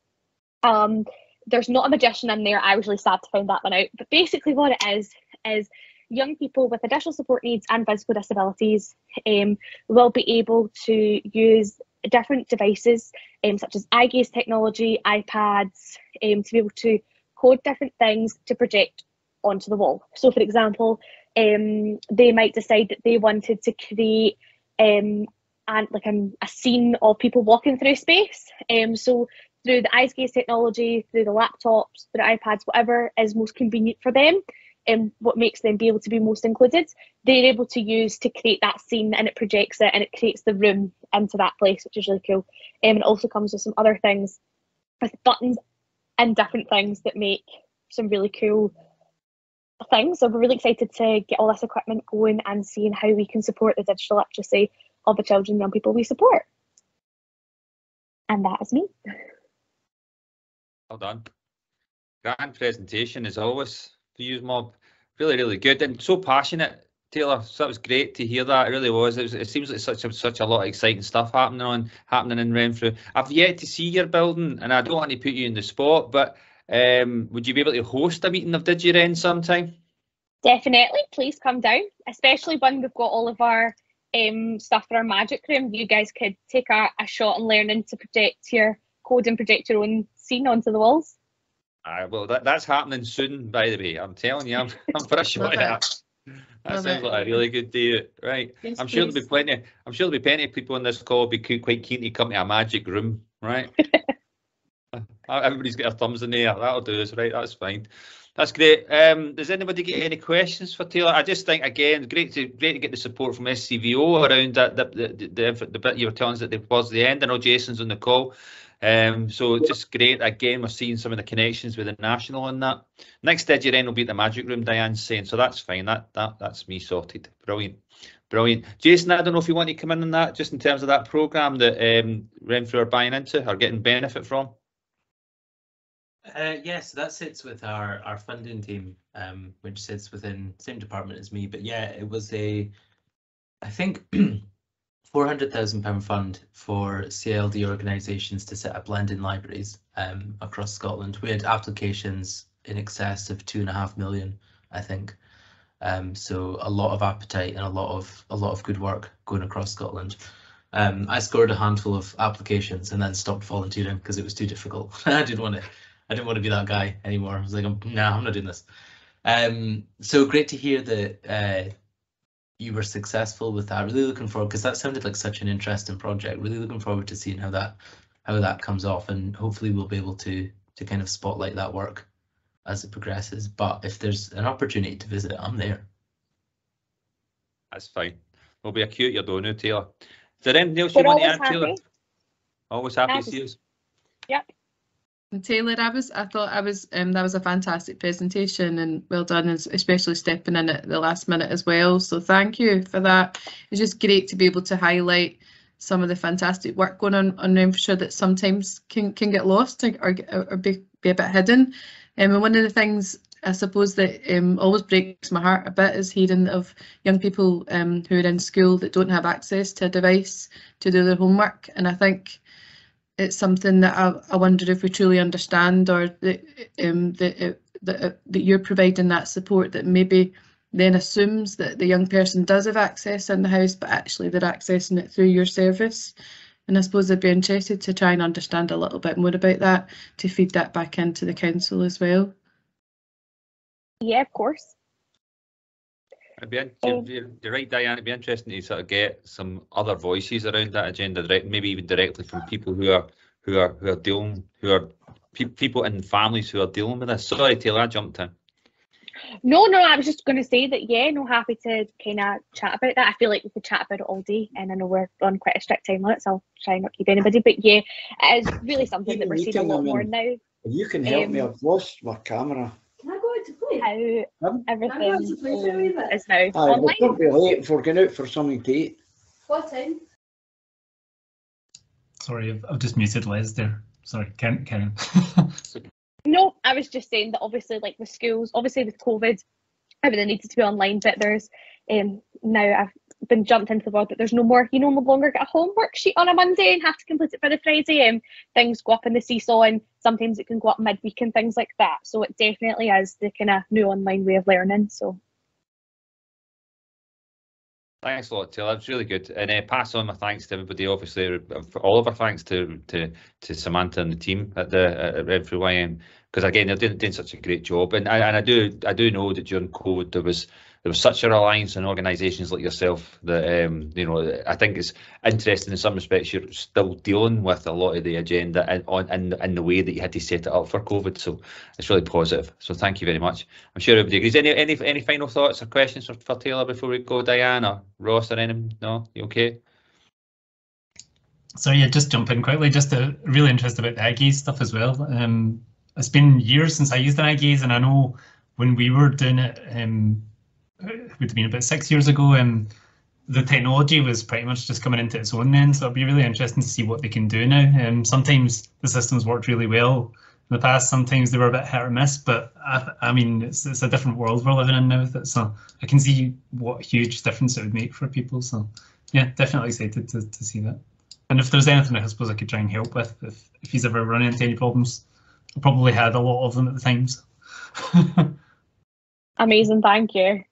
There's not a magician in there. I was really sad to find that one out. But basically what it is young people with additional support needs and physical disabilities will be able to use different devices such as eye gaze technology, iPads, to be able to code different things to project onto the wall. So for example, they might decide that they wanted to create a scene of people walking through space. So through the eye gaze technology, through the laptops, through the iPads, whatever is most convenient for them, and what makes them be able to be most included, they're able to use to create that scene, and it projects it and it creates the room into that place, which is really cool. And it also comes with some other things with buttons and different things that make some really cool things. So we're really excited to get all this equipment going and seeing how we can support the digital literacy of the children and young people we support. And that is me. Well done. Grand presentation as always for you, Mob. Really, really good and so passionate, Taylor. So that was great to hear that. It really was. It seems like such a lot of exciting stuff happening in Renfrew. I've yet to see your building, and I don't want to put you in the spot, but would you be able to host a meeting of DigiRen sometime? Definitely. Please come down, especially when we've got all of our stuff for our magic room. You guys could take a shot and learning to project your code and project your own scene onto the walls. Well, that's happening soon, by the way. I'm telling you, I'm for a shot at that. That sounds like a really good day, right? Yes, I'm sure please. there'll be plenty of people on this call be quite keen to come to a magic room, right? Everybody's got their thumbs in the air. That'll do us, right? That's fine. That's great. Does anybody get any questions for Taylor? I just think again, great to get the support from SCVO around the bit you were telling us at towards the end. I know Jason's on the call. So just great. Again, we're seeing some of the connections with the national in that. Next DigiRen will be at the magic room, Diane's saying, so that's fine. That's me sorted. Brilliant. Jason, I don't know if you want to come in on that, just in terms of that programme that Renfrew are buying into or getting benefit from. Yes, that sits with our funding team, which sits within the same department as me. But yeah, it was I think £400,000 fund for CLD organisations to set up blended libraries across Scotland. We had applications in excess of 2.5 million, I think. So a lot of appetite and a lot of good work going across Scotland. I scored a handful of applications and then stopped volunteering because it was too difficult. I didn't want to be that guy anymore. I was like, nah, I'm not doing this. So great to hear that you were successful with that. Really looking forward, because that sounded like such an interesting project. Really looking forward to seeing how that comes off, and hopefully we'll be able to kind of spotlight that work as it progresses. But if there's an opportunity to visit, I'm there. That's fine. We'll be acute your door now, Taylor. Is there anything else you want to add, Taylor? Always happy to see you. Yep. And Taylor, that was a fantastic presentation, and well done, especially stepping in at the last minute as well. So thank you for that. It's just great to be able to highlight some of the fantastic work going on Renfrewshire that sometimes can get lost or be a bit hidden. And one of the things I suppose that always breaks my heart a bit is hearing of young people who are in school that don't have access to a device to do their homework. And I think it's something that I wonder if we truly understand, or that you're providing that support that maybe then assumes that the young person does have access in the house, but actually they're accessing it through your service. And I suppose I'd be interested to try and understand a little bit more about that, to feed that back into the council as well. Yeah, of course. You're right, Diane. It'd be interesting to sort of get some other voices around that agenda, maybe even directly from people who are people in families who are dealing with this. Sorry, Taylor, I jumped in. No, I was just going to say that, yeah, no, happy to kind of chat about that. I feel like we could chat about it all day, and I know we're on quite a strict time limit, so I'll try not to keep anybody. But yeah, it is really something that we're seeing a lot more now. If you can help me, I've lost my camera. Can I go out to play? How everything is now Aye, online. don't be late if we're going out for something to eat. What time? Sorry, I've just muted Les there. Sorry, Karen. No, I was just saying that obviously, like the schools, obviously with COVID, everything needs to be online, but there's now I've been jumped into the world that there's no more, no longer get a homework sheet on a Monday and have to complete it by the Friday. Things go up in the seesaw, and sometimes it can go up midweek and things like that. So it definitely is the kind of new online way of learning. So Thanks a lot, Taylor. It's really good. And pass on my thanks to everybody, obviously, all of our thanks to Samantha and the team at Renfrew YM, because again, they're doing such a great job. And I do know that during COVID there was such a reliance on organisations like yourself that you know, I think it's interesting in some respects you're still dealing with a lot of the agenda in the way that you had to set it up for COVID. So it's really positive. So thank you very much. I'm sure everybody agrees. Any final thoughts or questions for Taylor before we go, Diane or Ross or anything? No, you okay? So yeah, just jump in quickly. Just really interested about the iGaze stuff as well. It's been years since I used an iGaze, and I know when we were doing it, it would have been about 6 years ago, and the technology was pretty much just coming into its own then. So it'd be really interesting to see what they can do now. Sometimes the systems worked really well in the past. Sometimes they were a bit hit or miss, but I mean, it's a different world we're living in now with it. So I can see what huge difference it would make for people. So yeah, definitely excited to see that. And if there's anything I suppose I could try and help with, if he's ever run into any problems, I probably had a lot of them at the times. Amazing, thank you.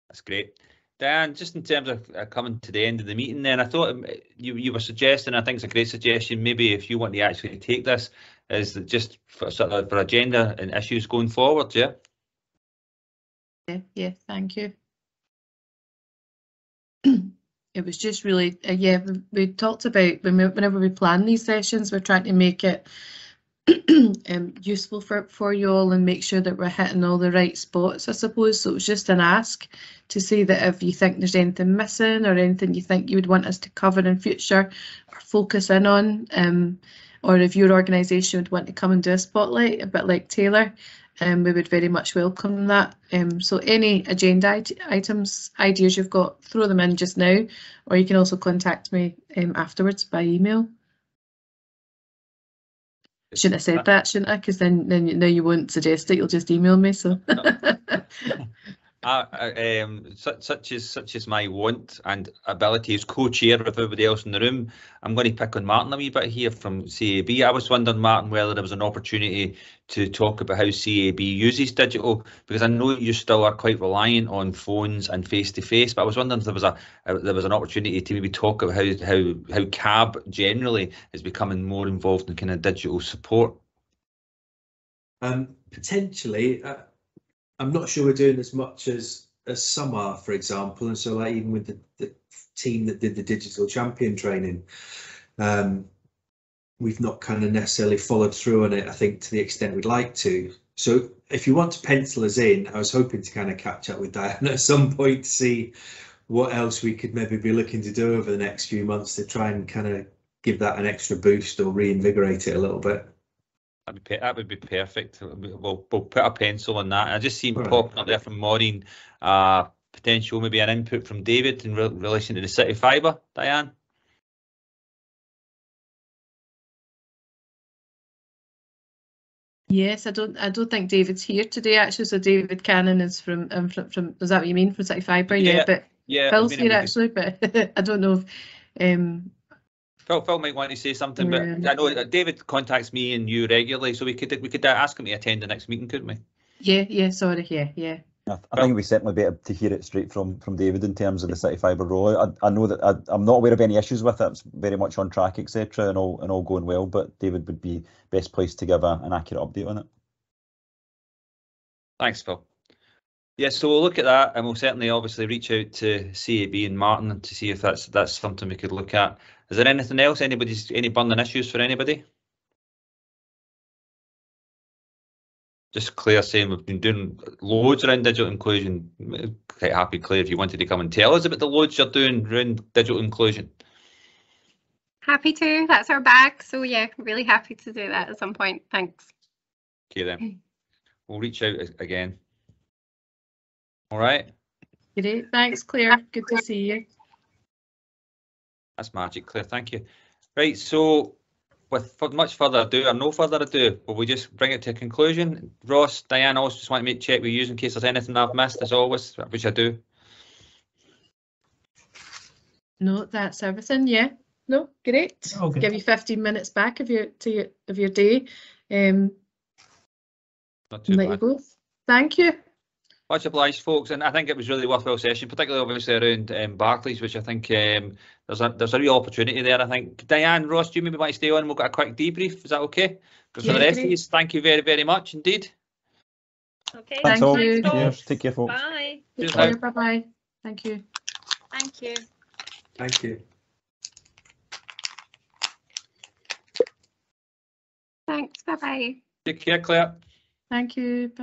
That's great. Dan, just in terms of coming to the end of the meeting then, I thought you were suggesting, I think it's a great suggestion, maybe if you want to actually take this, is that just for sort of for agenda and issues going forward, yeah? Yeah, thank you. It was just really, yeah, we talked about whenever we plan these sessions, we're trying to make it useful for you all and make sure that we're hitting all the right spots, I suppose. So it was just an ask to say that if you think there's anything missing or anything you think you would want us to cover in future or focus in on, or if your organisation would want to come and do a spotlight, a bit like Taylor, we would very much welcome that. So any agenda items, ideas you've got, throw them in just now, or you can also contact me afterwards by email. Shouldn't have said that, shouldn't I? Because then now you won't suggest it. You'll just email me. So. Such is my want and ability as co-chair with everybody else in the room. I'm going to pick on Martin a wee bit here from CAB. I was wondering, Martin, whether there was an opportunity to talk about how CAB uses digital, because I know you still are quite reliant on phones and face-to-face, but I was wondering if there was an opportunity to maybe talk about how CAB generally is becoming more involved in kind of digital support. Potentially. I'm not sure we're doing as much as some are, for example, and so like even with the team that did the digital champion training, we've not kind of necessarily followed through on it, I think, to the extent we'd like to. So if you want to pencil us in, I was hoping to kind of catch up with Diane at some point to see what else we could maybe be looking to do over the next few months to try and kind of give that an extra boost or reinvigorate it a little bit. That would be perfect. We'll put a pencil on that. I just seen popping up there from Maureen, potential maybe an input from David in relation to the City Fibre. Diane? Yes, I don't think David's here today actually. So David Cannon is from is that what you mean, from City Fibre? Yeah, but yeah, Phil's here actually, but I don't know if Phil might want to say something, but I know David contacts me and you regularly, so we could ask him to attend the next meeting, couldn't we? Yeah, sorry, yeah. I think it'd be certainly better to hear it straight from David in terms of the City Fibre rollout. I know that I'm not aware of any issues with it. It's very much on track, etc., and all going well. But David would be best placed to give an accurate update on it. Thanks, Phil. Yes, so we'll look at that, and we'll certainly obviously reach out to CAB and Martin to see if that's something we could look at. Is there anything else? Any burning issues for anybody? Just Claire saying we've been doing loads around digital inclusion. Quite happy, Claire, if you wanted to come and tell us about the loads you're doing around digital inclusion. Happy to. That's our bag. So yeah, really happy to do that at some point. Thanks. Okay then. We'll reach out again. All right. Great. Thanks, Claire. Good to see you. That's magic, Claire. Thank you. Right. So with much further ado, or no further ado, will we just bring it to a conclusion? Ross, Diane, I also just want to check with you in case there's anything I've missed, as always, which I do. No, that's everything. Yeah. No, great. Okay. Give you 15 minutes back of your day. Not too bad. Let you go. Thank you. Much obliged, folks, and I think it was really worthwhile session, particularly obviously around Barclays, which I think there's a real opportunity there. I think Diane, Ross, do you maybe want to stay on? We'll get a quick debrief. Is that okay? Because for the rest of you, thank you very, very much indeed. Okay. Thanks Thank all. you. Cheers. Take care, folks. Bye. Cheers, Bye. now. Bye. Thank you. Thank you. Thank you. Thanks. Bye bye. Take care, Claire. Thank you. Bye.